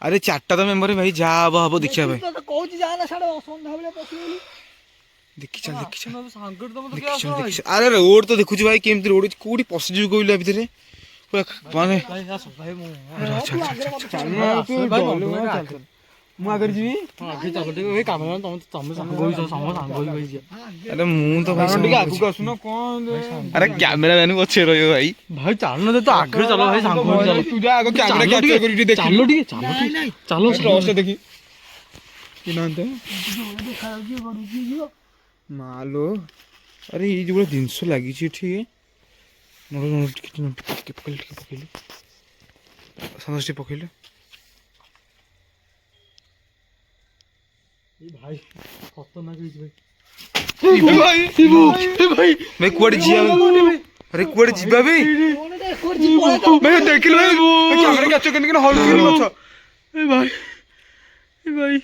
ଆରେ ଚାରିଟା ତ ମେମ୍ବର ଭାଇ ଯାହା ହବ ଦେଖିବା ଭାଇ ତ କହୁଛି ଯା ନା ସାଡେ ସନ୍ଧ୍ୟା ବେଳେ ପଶିବ ବୋଲି ଦେଖି ଚାଲ ସାଙ୍ଗରେ ତମେ ତ ଆରେ ରୋଡ ତ ଦେଖୁଛୁ ଭାଇ କେମିତି ରୋଡ କୋଉଠି ପଶିଯିବୁ କହିଲୁ ଆ ଭିତରେ ପୁରା ମାନେ ଭାଇ ଆସ ଭାଇ ମୁଁ ମୁଁ ଆଗରେ ଯିବି ଆଗେ ଚାଲ ଟିକେ ଭାଇ କାମ ତମେ ସାଙ୍ଗ ହେଇଛ ସାଙ୍ଗ ହେଇ ଯିବା ଆରେ ମୁଁ ତ ଭାଇ ଟିକେ ଆଗକୁ ଆସୁନ କଣ ଆରେ କ୍ୟାମେରା ମ୍ୟାନ ପଛରେ ରହିବ ଭାଇ ଭାଇ ଚାଲୁନ ତ ଆଗରେ ଚାଲ ଭାଇ ସାଙ୍ଗ ହେଇକି ଚାଲ ତୁ ଯା ଆଗ କ୍ୟାମେରା କ୍ୟାପଚର କରିକି ଟିକେ ଚାଲ ଟିକେ ଚାଲ ଟର୍ଚ୍ଚ ଦେଖି କି ନାହାନ୍ତି ଦେଖାଯାଉଛି ଘରକୁ ଯିବ ମାଲୋ ଆରେ ଏଇ ଯୋଉ ଜିନିଷ ଲାଗିଛି ଏଠି ପକେଇଲୁ ସନ୍ତୋଷ ପକେଇଲୁ ଭାଇ ଖତରନାକ ହେଇଛି ଭାଇ ଭାଇ କୁଆଡେ ଯିବା ଆରେ କୁଆଡେ ଯିବା ବେ ଭାଇ ଦେଖିଲୁ ଭାଇ କ୍ୟାମେରା କ୍ୟାପଚର କେମିତି ହଲୁଛି ଗଛ ଭାଇ ଭାଇ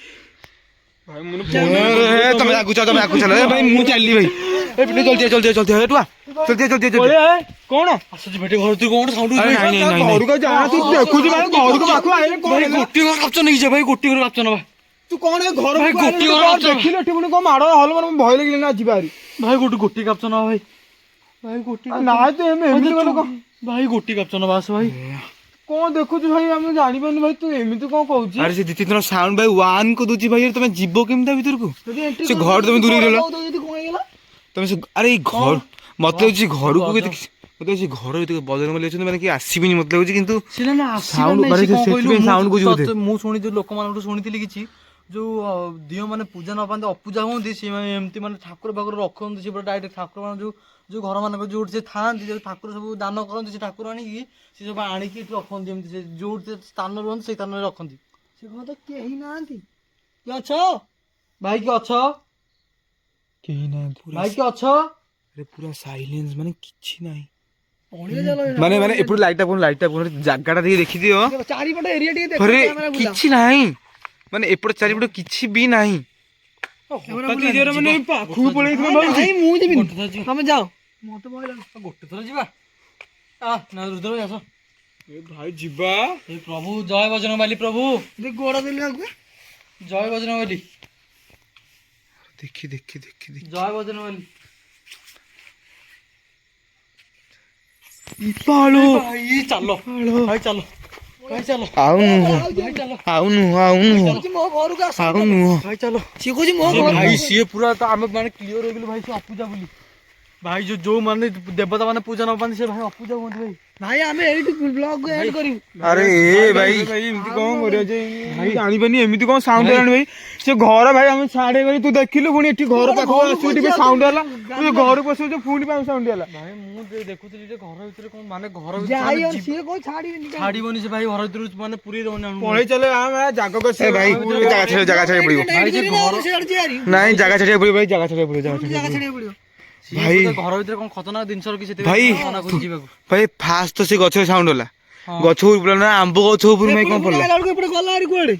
ତମେ ଆଗକୁ ଚାଲ ଭାଇ ମୁଁ ଚାଲିଲି ଭାଇ ଜଲ୍ଦି କଣ ଆସୁଛି ଭାଇ ଘର ତୁ କଣ ସାଉଣ୍ଡ ଘରକୁ ଯାଆ ତୁ ଦେଖୁଛୁ ଭାଇ ଘରକୁ ପାଖକୁ ଆଇଲେ କଣ ଭାଇ ଗୋଟି ଘର କାପଚ ନେଇକି ଭାଇ ଗୋଟି ଘର କାପଚ ନବା ତୁ କଣ ଘର ଭାଇ ଗୋଟି ଘର ଦେଖିଲୁ ଏଠି ପୁଣି କଣ ମାଡ଼ ହଲ ମାନେ ଭୟ ଲାଗିଲାନି ଆଜି ବାହାରି ଭାଇ ଗୋଟି କାପଚ ନବା ଭାଇ ଭାଇ ଗୋଟି ନାଇଁ ତୁ ଏମିତି କଣ ଭାଇ ଗୋଟି କାପଚ ନବା ଆସ ଭାଇ କଣ ଦେଖୁଛୁ ଭାଇ ଆମେ ଜାଣିପାରୁନି ଭାଇ ତୁ ଏମିତି କଣ କହୁଛୁ ଆରେ ସେ ଦି ତିନି ଥର ସାଉଣ୍ଡ ଭାଇ ୱାନ୍ କୁ ଦଉଛି ଭାଇ ତମେ ଯିବ କେମିତି ତା ଭିତରକୁ ସେ ଘର ତମେ ଦୂରେଇ ରହିଲ ତମେ ସେ ଆରେ ଏଇ ଘର ମତେ ହଉଛି ଘରକୁ ମତେ ହଉଛି ଘର ଭିତରେ ବଜରଙ୍ଗ ବୋଲି ଅଛନ୍ତି ମାନେ କି ଆସିବିନି ମତେ ଲାଗୁଛି କିନ୍ତୁ ମୁଁ ଶୁଣିଛି ଲୋକମାନଙ୍କଠୁ ଶୁଣିଥିଲି କିଛି ଯୋଉ ଦିଅ ମାନେ ପୂଜା ନ ପାଆନ୍ତି ଅପୂଜା ହୁଅନ୍ତି ସେମାନେ ଏମିତି ମାନେ ଠାକୁର ପାଖରୁ ରଖନ୍ତି ସେ ପୁରା ଡାଇରେକ୍ଟ ଠାକୁର ମାନେ ଯୋଉ ଘର ମାନଙ୍କର ଯୋଉଠି ସେ ଥାଆନ୍ତି ଯୋଉ ଠାକୁର ସବୁ ଦାନ କରନ୍ତି ସେ ଠାକୁର ଆଣିକି ସେ ସବୁ ଆଣିକି ଏଠି ରଖନ୍ତି ଏମିତି ସେ ଯୋଉଠି ସ୍ଥାନ ରୁହନ୍ତି ସେଇ ସ୍ଥାନରେ ରଖନ୍ତି ସେ ଘର ତ କେହି ନାହାନ୍ତି କିଏ ଅଛ ଭାଇ କି ଅଛ କେହି ନାହାନ୍ତି ଭାଇ କି ଅଛ ପୁରା ସାଇଲେନ୍ସ ମାନେ କିଛି ନାହିଁ ପଳେଇ ଚାଲ ମାନେ ଏପଟୁ ଲାଇଟ୍ ଜାଗା ଟା ଟିକେ ଦେଖିଦିଅ ଚାରିପଟେ ଏରିଆ ଟିକେ ଘରେ କିଛି ନାହିଁ ମାନେ ଏପଟ ଚାରିପଟ କିଛି ବି ନାହିଁ ମାନେ ପାଖକୁ ପଳେଇଥିବ ମୁଁ ଯିବିନି ତମେ ଯାଅ ମତେ ଭୟ ଲାଗୁଛି ଗୋଟେ ଥର ଯିବା ରୁଦ୍ର ଭାଇ ଆସ ଭାଇ ଯିବା ଏ ପ୍ରଭୁ ଜୟ ବଜରଙ୍ଗବାଲି ପ୍ରଭୁ ଗୋଡ ଦେଲି ଆଗକୁ ଜୟ ବଜରଙ୍ଗବାଲି ଦେଖି ଜୟ ବଜରଙ୍ଗବାଲି ଭାଇ ଚାଲ ଭାଇ ଚାଲ ଭାଇ ଚାଲ ଆଉ ନୁହଁ ମୋ ଘରକୁ ଆସ ଆଉ ନୁହଁ ଭାଇ ଚାଲ ସିଏ କହୁଛି ମୋ ଘର ଭାଇ ସିଏ ପୁରା ତ ଆମେ ମାନେ କ୍ଲିୟର ହେଇଗଲୁ ଭାଇ ସେ ଅପୂଜା ବୋଲି ଭାଇ ଯୋଉ ମାନେ ଦେବତା ମାନେ ପୂଜା ନ ପାଆନ୍ତି ସେ ଭାଇ ଅପୂଜା ହୁଅନ୍ତି ଭାଇ। ଭାଇ ଆମେ ଏଇଠି ବ୍ଲଗ ଏଣ୍ଡ କରିବୁ। ଆରେ ଏ ଭାଇ ଭାଇ ଏମିତି କଣ କରିବା ଯେ ଭାଇ ଜାଣିପାରୁନି ଏମିତି କଣ ସାଉଣ୍ଡ ହେଲାଣି ଭାଇ ସେ ଘର ଭାଇ ଆମେ ଛାଡେ ଭାଇ ତୁ ଦେଖିଲୁ ପୁଣି ଏଠି ଘର ପାଖକୁ ଆସିବୁ ଟିକେ ସାଉଣ୍ଡ ହେଲା ତୁ ଘରକୁ ଆସିବୁ ପୁଣି ପାଇଁ ସାଉଣ୍ଡ ହେଲା। ଭାଇ ମୁଁ ଦେଖୁଥିଲି ଯେ ଘର ଭିତରେ କଣ ମାନେ ଘର ଯାଇ ଭିତରେ ସିଏ କଣ ଛାଡ଼ିବେନି କାଇଁ? ଛାଡିବନି ସେ ଭାଇ ଘର ଭିତରୁ ମାନେ ପୁରେଇ ଦବନି ଆମକୁ। ପଳେଇ ଚାଲେ ଆମେ ଜାଗାକୁ ଏ ଭାଇ ଜାଗା ଛାଡ଼ିବାକୁ ପଡିବ। ଏଇଠି କରିବି ନା ସିଆଡେ ଯିବାରି? ନାଇଁ ଜାଗା ଛାଡ଼ିବାକୁ ପଡିବ ଭାଇ, ଜାଗା ଛାଡ଼ିବାକୁ ପଡିବ, ଜାଗା ଜାଗା ଛାଡ଼ିବାକୁ ଛାଡ଼ିବାକୁ ପଡ଼ିବ। ସିଏ ଭାଇ। ବୋଧେ ଘର ଭିତରେ କଣ ଖତରନାକ ଜିନିଷ ରଖି ଭାଇ ସେଥିପାଇଁ ମନା କରୁଛି ଯିବାକୁ। ଭାଇ ଫାଷ୍ଟ ତ ସେ ଗଛରେ ସାଉଣ୍ଡ ହେଲା, ହଁ। ଗଛ ଉପରୁ ନା ଆମ୍ବ ଗଛ ଉପରୁ ଭାଇ କଣ ପଡିଲା। ଏପଟେ ଗଲା ଆରି କୁଆଡେ?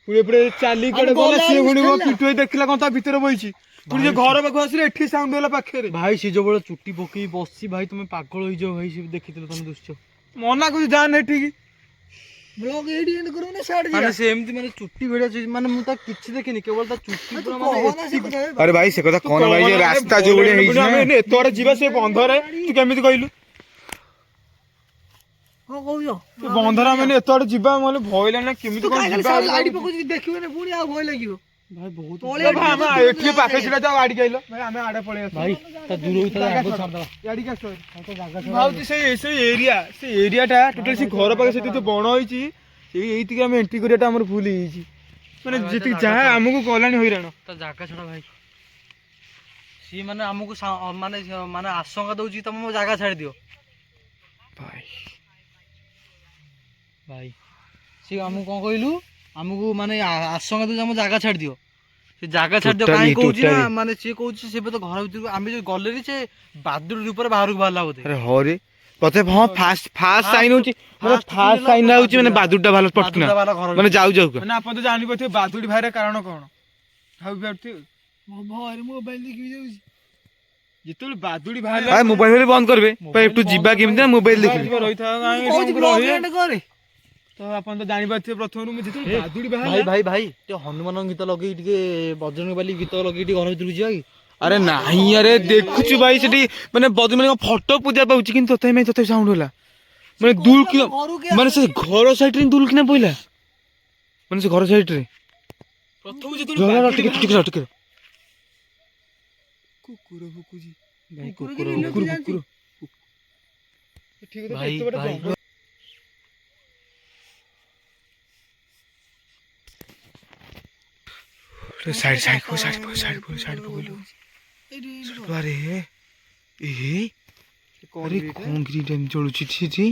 ପୁଣି ଏପଟେ ଚାଲି କୁଆଡେ ଆମେ ଗଲା ଗଲା ସିଏ ବେଳକୁ ପୁଣି ଠେଲା। ପିଠୁ ଭାଇ ଦେଖିଲା କଣ ତା ଭିତରେ ବଇଛି ପୁଣି ଯେ ଘର ପାଖକୁ ଆସିଲେ ଏଠି ସାଉଣ୍ଡ ହେଲା ପାଖରେ। ଭାଇ ସେ ଯୋଉ ଚୁଟି ପକେଇ ବସିଛି ଭାଇ ତମେ ପାଗଳ ହେଇଯାଅ ଭାଇ ସେ ଦେଖିଥିଲ ତମେ ଦୃଶ୍ୟ। ମନା କରୁଛି ଯାଆନି ଏଠିକି। ବ୍ଲଗ ଏଇଠି ଏଣ୍ଡ କରିବୁ ନା ସିଆଡେ ମାନେ ଯିବା? ସେ ଏମିତି ମାନେ ଚୁଟି ଭିଡିଆ ମାନେ ମୁଁ ତା କିଛି ଦେଖିନି କେବଳ ତା ଚୁଟି ତୁ ପୁରା ମାନେ କହନା ସେ କଥା ଆରେ ଭାଇ ସେ କଥା କହନା ଭାଇ, ଯେ ରାସ୍ତା ଯୋଉ ଭଳିଆ ହେଇଛି ନା। ଆମେ ଏତେ ବାଟ ଯିବା ସେ ବନ୍ଧରେ ତୁ କେମିତି କହିଲୁ କଣ କହୁଛ? ସେ ବନ୍ଧରେ ଆମେ ଏତେ ବାଟ ଯିବା ମାନେ ଭୟ ଲାଗିଲା କେମିତି ତୁ କଣ କାଇଁ ଖାଲି ଯିବା। ସିଆଡେ ଲାଇଟ୍ ପକଉଛୁ ଦେଖିବେନି ପୁଣି ଆଉ ଭୟ ଲାଗିବ। ଭାଇ ବହୁତ ପଳେଇ ଭାଇ ଆମେ ଏଠି ପାଖରେ ଛିଡା ଯାଉ ଆଡିକି ଆଇଲ ଭାଇ ଆମେ ଆଡେ ପଳେଇ ଆସିବୁ। ଭାଇ ତା ଦୂର ଭିତରେ ଆଗ ଛାଡିଦବା। ଆଡିକି ଆସ ଭାବୁଛି ସେଇ ଏରିଆଟା ଟୋଟାଲି ସେ ଘର ପାଖରେ ସେଠି ଯୋଉ ବଣ ହେଇଛି ଏଇତିକି ଆମେ ଏଣ୍ଟ୍ରି କରିବାଟା ଆମର ଭୁଲ ହେଇଯାଇଛି। ମାନେ ଭାଇ, ଯେତିକି ତା ଯାହା ଜାଗା ଆମକୁ ଗଲାଣି ହଇରାଣ। ତା ଜାଗା ଛଡା ଭାଇ ସିଏ ମାନେ ଆମକୁ ମାନେ ମାନେ ଆଶଙ୍କା ଦଉଛି ତମେ ମୋ ଜାଗା ଛାଡି ଦିଅ ଭାଇ। ସିଏ ଆମକୁ କଣ କହିଲୁ ଆମକୁ ମାନେ ଆଶଙ୍କା ଦଉଛି ଆମ ଜାଗା ଛାଡି ଦିଅ। ସେ ଜାଗା ଛାଡି ଦିଅ କାହିଁ କହୁଛି ନା ମାନେ ସିଏ କହୁଛି ସେ ବୋଧେ ଘର ଭିତରକୁ ଆମେ ଯୋଉ ଗଲେନି ସେ ବାଦୁଡି ରୂପରେ ବାହାରକୁ ବାହାରିଲା ବୋଧେ। ଆରେ ହରେ ତତେ ହଁ ଫାଷ୍ଟ ସାଇନ୍ ହଉଛି ମାନେ ଫାଷ୍ଟ ସାଇନ୍ ହଉଛି ମାନେ ବାଦୁଡିଟା ଭଲ ପଟକିନା ମାନେ ଯାଉ ଯାଉ ମାନେ ଆପଣ ତ ଜାଣିପାରୁଥିବେ ବାଦୁଡି ଭାଇର କାରଣ କଣ ଭାବି ପାରୁଥିବେ। ମୋ ଭୟରେ ମୋବାଇଲ ଦେଖିବି ଯାଉଛି। ଯେତେବେଳେ ବାଦୁଡି ବାହାରିଲା ଭାଇ ମୋବାଇଲ ବନ୍ଦ କରିବେ ଭାଇ ଏଠୁ ଯିବା କେମିତି ନା ମୋବାଇଲ ଦେଖିବି। ରହିଥାଉ କହୁଛି ବ୍ଲଗ ଏଣ୍ଡ କରେ। ତ ଆପଣ ତ ଜାଣିପାରୁଥିବେ ପ୍ରଥମରୁ ମୁଁ ଯେତେବେଳେ ବାଦୁଡି ଭାଇ ବାହାରିଲା ଭାଇ ଭାଇ ଟିକେ ହନୁମାନଙ୍କ ଗୀତ ଲଗେଇ ଟିକେ ବଜରଙ୍ଗ ବାଲି ଗୀତ ଲଗେଇ ଟିକେ ଘର ଭିତରକୁ ଯିବା କି? ଆରେ ନାହିଁ ଆରେ ଦେଖୁଛୁ ଭାଇ ସେଠି ମାନେ ବଦ୍ରି ମାନେ ଫଟୋ ପୂଜା ପାଉଛି କିନ୍ତୁ ତଥାପି ସାଉଣ୍ଡ ହେଲା ମାନେ ଦୁଲ କିନା ମାନେ ସେ ଘର ସାଇଡ ରେ ଦୁଲ କିନା ପଇଲା ମାନେ ସେ ଘର ସାଇଡ ରେ ପ୍ରଥମରୁ ଯେତେବେଳେ ଟିକେ ଟିକେ ଟିକେ କୁକୁର ଭୁକୁଛି ଭାଇ କୁକୁର କୁକୁର ଜାଣିଛୁ? ଠିକ ଭାଇ ଏତେ ବଡ ଭାଇ ଜଙ୍ଗଲ ସାଇଡ ପଇଲୁ ଆରେ ଆରେ କଣ ଗ୍ରୀନ ଟାଇମ ଚଳୁଛି ସେଠି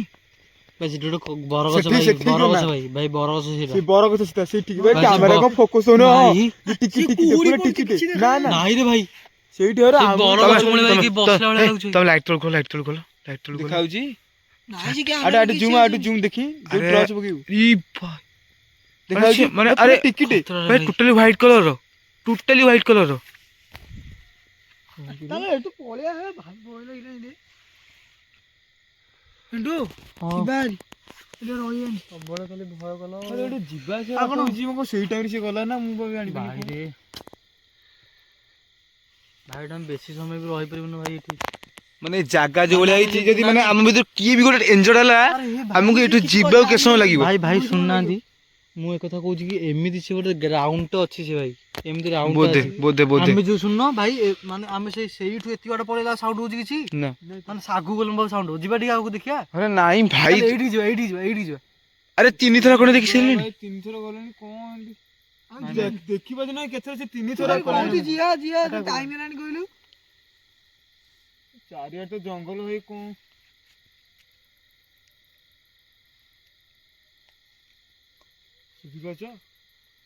ଭାଇ ସେଠି ଗୋଟେ ବରଗଛ ସେଠି- ଭାଇ ସେଠି ବରଗଛ ନା। ଭାଇ ଭାଇ ବରଗଛ ସେଇଟା। ସେ ବରଗଛ ସେଟା ସେଇ ଟିକେ ଭାଇ ଭାଇ, କ୍ୟାମେରା ସେ କଣ ଫୋକସ ହଉନି ଭାଇ, ଟିକି ଟିକି ପୁରା ଟିକି ନା ନା ନାଇଁ ରେ ଭାଇ ସେଇଠି ସେ ବରଗଛ ମୂଳେ ଭାଇ କିଏ ବସିଲା ଭଳିଆ ଲାଗୁଛି। ତମେ ଲାଇଟ୍ ତଳ କଲ ଲାଇଟ୍ ତଳ କଲ ଦେଖା ହଉଛି ନାଇଁ ସେ ଆଡେ ଆଡେ ଜୁମ ଆଡେ ଜୁମ ଦେଖି ଯୋଉ ଆରେ ଟର୍ଚ ପକେଇବୁ ଇ ଭାଇ ଦେଖା ହଉଛି ମାନେ ପୁରା ଆରେ ଟିକିଟେ ଖତରା ଭାଇ ଭାଇ। Totally white colour totally white colour ତାହେଲେ ଏଠୁ ପଳେଇଆ ହେ ଭାଇ ଭୟ ଲାଗିଲାଣି ରେ। କିନ୍ତୁ ହଁ। ଯିବା ହାରି ଏଠି ରହିବାନି। ସବୁବେଳେ ଖାଲି ଭୟ କଲ ଆରେ ଗୋଟେ ଯିବା ଆସିବା ଆଉ କଣ? ରାସ୍ତା ହେଇଛି, ମୁଁ କଣ ସେଇ ଟାଇମରେ ସିଏ ଗଲା ନା ମୁଁ କଣ ଭାଇ ଜାଣିପାରିନି ରେ ଭାଇ ଆମେ ବେଶୀ ସମୟ ବି ରହିପାରିବୁନି ଭାଇ ଏଠି। ମାନେ ଜାଗା ଯୋଉ ଭଳିଆ ହେଇଛି ଯଦି ମାନେ ଆମ ଭିତରେ କିଏ ବି ଗୋଟେ ଏଞ୍ଜର୍ଡ ହେଲା ଆମକୁ ଏଠୁ ଯିବାକୁ କେତେ ସମୟ ଲାଗିବ। ଭାଇ ଭାଇ ଶୁଣୁନାହାନ୍ତି ମୁଁ ଏକଥା କହୁଛି କି ଏମିତି ସେ ଗୋଟେ ଗ୍ରାଉଣ୍ଡ ଟେ ଅଛି ସେ ଭାଇ ଏମିତି ରାଉଣ୍ଡ ବୋଧେ ଅଛି ବୋଧେ ବୋଧେ ଆମେ ଯୋଉ ଶୁଣୁନ ଭାଇ ମାନେ ଆମେ ସେଇଠୁ ଏତିକି ବାଟ ପଳେଇଲା ସାଉଣ୍ଡ ହଉଛି କିଛି ନା ମାନେ ଶାଗୁ ଗୋଲମ୍ବ ସାଉଣ୍ଡ ହଉଛି ଯିବା ଟିକେ ଆଗକୁ ଦେଖିବା। ଆରେ ନାଇଁ ଭାଇ ତାହେଲେ ଏଇଠି ଯିବା ଏଇଠି ଯିବା। ଆରେ 3 ଥର ଖଣ୍ଡେ ଦେଖି ସାରିଲେଣି। ଭାଇ 3 ଥର ଗଲେଣି କଣ ଏମିତି ନାଇଁ, ନାଇଁ। ଦେଖିବା ଯେ ନାଇଁ କେତେ ସେ 3 ଥର କହୁଛି ଗଲେଣି। ଯିବା ଟାଇମ ହେଲାଣି କହିଲୁ। ଚାରିଆଡେ ତ ଜଙ୍ଗଲ ଭାଇ କଣ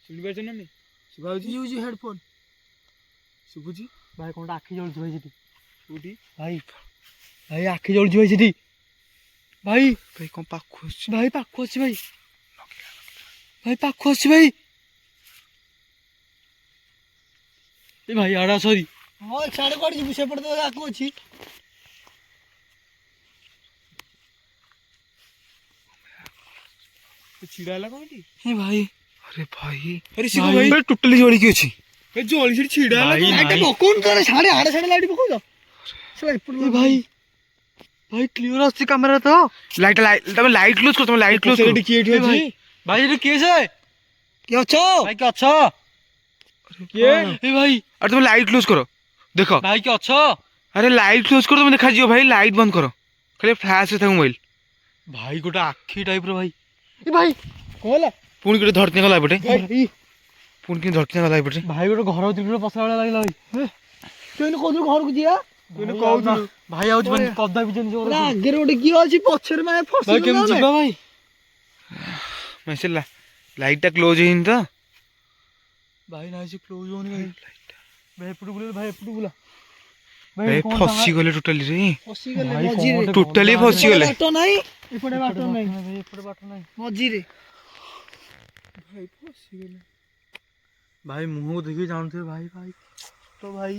ଶୁଣିପାରୁଛ ନା ନାଇଁ ଶୁଭା ହଉଛି ୟୁଜ ହେଡଫୋନ। ଶୁଭୁଛି ଭାଇ କଣଟା ଆଖି ଜଳୁଛି ଭାଇ ସେଠି କୋଉଠି ଭାଇ ଭାଇ ଆଖି ଜଳୁଛି ଭାଇ ସେଠି ଭାଇ ଭାଇ କଣ ପାଖକୁ ଆସୁଛି ଭାଇ ପାଖକୁ ଅଛି ଭାଇ ଭାଇ ପାଖକୁ ଅଛି ଭାଇ ଏ ଭାଇ ଆଡା ସରି ହଁ ସିଆଡେ କୁଆଡେ ଯିବୁ ସେପଟେ ତ ଆଗକୁ ଅଛି। ସେ ଛିଡା ହେଲା କଣ ଏଠି ଏ ଭାଇ ଆରେ ଭାଇ ଆରେ ଶିବ ଭାଇ। ଭାଇ ଟୋଟାଲି ଜଳିକି ଅଛି ଏ ଜଳି ସେଠି ଛିଡା ହେଲା ଭାଇ, କଣ? ଲାଇଟ୍ ନାଇଁ। ପକଉନୁ ତ ସାଡେ ଆଡେ ସାଡେ ଲାଇଟ୍ ପକଉଛ। ସେ ଏପଟେ ଏ ଭାଇ ଭାଇ କ୍ଲିୟର ଆସୁଛି କ୍ୟାମେରା ତ ତମେ ଲାଇଟ୍ କ୍ଲୋଜ କର ତମେ ଲାଇଟ୍ କ୍ଲୋଜ ପଛରେ କର ଏଠି କିଏ ଏଠି ଏ ଅଛି ଭାଇ ଭାଇ ସେଠି କିଏ ସେ କିଏ ଅଛ? ଭାଇ କିଏ ଅଛ କିଏ ଏ ଭାଇ ଆରେ ତମେ ଲାଇଟ୍ କ୍ଲୋଜ କର ଦେଖ ଭାଇ କିଏ ଅଛ ଆରେ ଲାଇଟ୍ କ୍ଲୋଜ୍ କର ତମେ ଦେଖାଯିବ ଭାଇ ଲାଇଟ୍ ବନ୍ଦ କର ଖାଲି ଫ୍ଲାସ୍ ଥାଏ ମୋବାଇଲ ଭାଇ ଗୋଟେ ଆଖି ଟାଇପର ଭାଇ ଏ ଭାଇ କଣ ହେଲା ପୁଣି ଗୋଟେ ଧରତି ଗଲା ଏପଟେ ଭାଇ ପୁଣି କେମିତି ଧରତି ଗଲା ଏପଟେ ଭାଇ ଗୋଟେ ଘର ଭିତରେ ପଶିଲା ଭଳିଆ ଲାଗିଲା ଭାଇ ତୁ ଏଇନେ କହୁଥିଲୁ ଘରକୁ ଯିବା କହୁଥିଲୁ ଭାଇ ଆଉ ଯିବାନି କଦାପି ଯିବାନି ସେ ଘରକୁ। ଆଗରେ ଗୋଟେ କିଏ ଅଛି ପଛରେ ମାନେ ଭାଇ କେମିତି ଯିବା ଭାଇ ମେସେଜ ଲାଇଟ୍ଟା କ୍ଲୋଜ୍ ହେଇନି ତ ଭାଇ ନାଇଁ ସେ କ୍ଲୋଜ ହଉନି ଭାଇ ଭାଇ ଏପଟୁ ବୁଲା ଭାଇ ଏପଟୁ ବୁଲା ଭାଇ ଫସିଗଲେ ଟୋଟାଲି ରେ ପଶିଗଲେ ଭାଇ, ମଝିରେ କଣ ଟୋଟାଲି ଫସିଗଲେ ବାଟ ନାହିଁ ଏପଟେ ବାଟ ନାହିଁ ଭାଇ ଏପଟେ ବାଟ ନାହିଁ ମଝିରେ ଭାଇ ମୁହଁକୁ ଦେଖିକି ଜାଣୁଥିବେ ଭାଇ ଭାଇ ତ ଭାଇ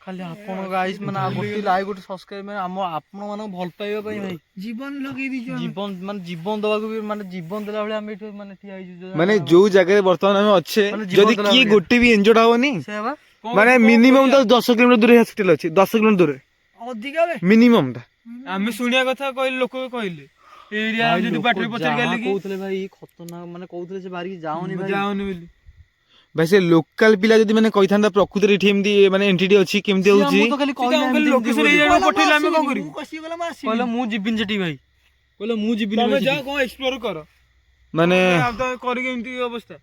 ଖାଲି ଆପଣ ଗାଇସ୍ ମାନେ ଆଉ ଗୋଟେ ଲାଇକ୍ ଗୋଟେ ସବସ୍କ୍ରାଇବ ମାନେ ଆମ ଆପଣ ମାନଙ୍କୁ ଭଲ ପାଇବା ପାଇଁ ଭାଇ ଜୀବନ ଲଗେଇ ଦେଇଛୁ ଆମେ। ଜୀବନ ମାନେ ଜୀବନ ଦବାକୁ ବି ମାନେ ଜୀବନ ଦେଲା ଭଳିଆ ଆମେ ଏଠି ମାନେ ଠିଆ ହେଇଛୁ ମାନେ ଯୋଉ ଜାଗାରେ ବର୍ତ୍ତମାନ ଆମେ ଅଛେ ମାନେ ଜୀବନ ଯଦି ଦେଲା କିଏ ଭଳିଆ। ଗୋଟେ ବି ଇଞ୍ଜର୍ଡ ହବନି ସେଇଆ ବା ମାନେ ମିନିମମ୍ ତ 10 କିଲୋମିଟର ଦୂରରେ ହସ୍ପିଟାଲ ଅଛି 10 କିଲୋମିଟର ଦୂରରେ ଅଧିକା ବେ ମିନିମମ୍ ଟା ଆମେ ଶୁଣିବା କଥା କହିଲେ ଲୋକ କହିଲେ ଏରିଆ ଭାଇ ଯଦି ଲୋକ ବାଟରେ ପଚାରି ଯାହା ଗଲେ କି କହୁଥିଲେ ଭାଇ ଖତରନାକ ମାନେ କହୁଥିଲେ ସେ ବାରିକି ଯାଉନି ଭାଇ ଯାଉନି ବୋଲି ଭାଇ ସେ ଲୋକାଲ ପିଲା ଯଦି ମାନେ କହିଥାନ୍ତା ପ୍ରକୃତରେ ଏଠି ଏମିତି ମାନେ ଏଣ୍ଟିଟି ଅଛି କେମିତି ସିଏ ହଉଛି ଆମକୁ ତ ଖାଲି କହିଲା ଆମକୁ ଏମିତି ଲୋକେସନ ଏମିତି ଏଇ ବୋଲି। ଜାଗାକୁ ପଠେଇଲେ ଆମେ କଣ ମୁଁ କରିବୁ କଷିଗଲେ ମୁଁ ଆସିବି କହିଲା ମୁଁ ଯିବିନି ସେଠି ଭାଇ କହିଲା ମୁଁ ଯିବିନି ତମେ ଭାଇ ଯାଅ ସେଠି। କଣ ଏକ୍ସପ୍ଲୋର କର ମାନେ ଆଉ ତ କରିକି ଏମିତି ଅବସ୍ଥା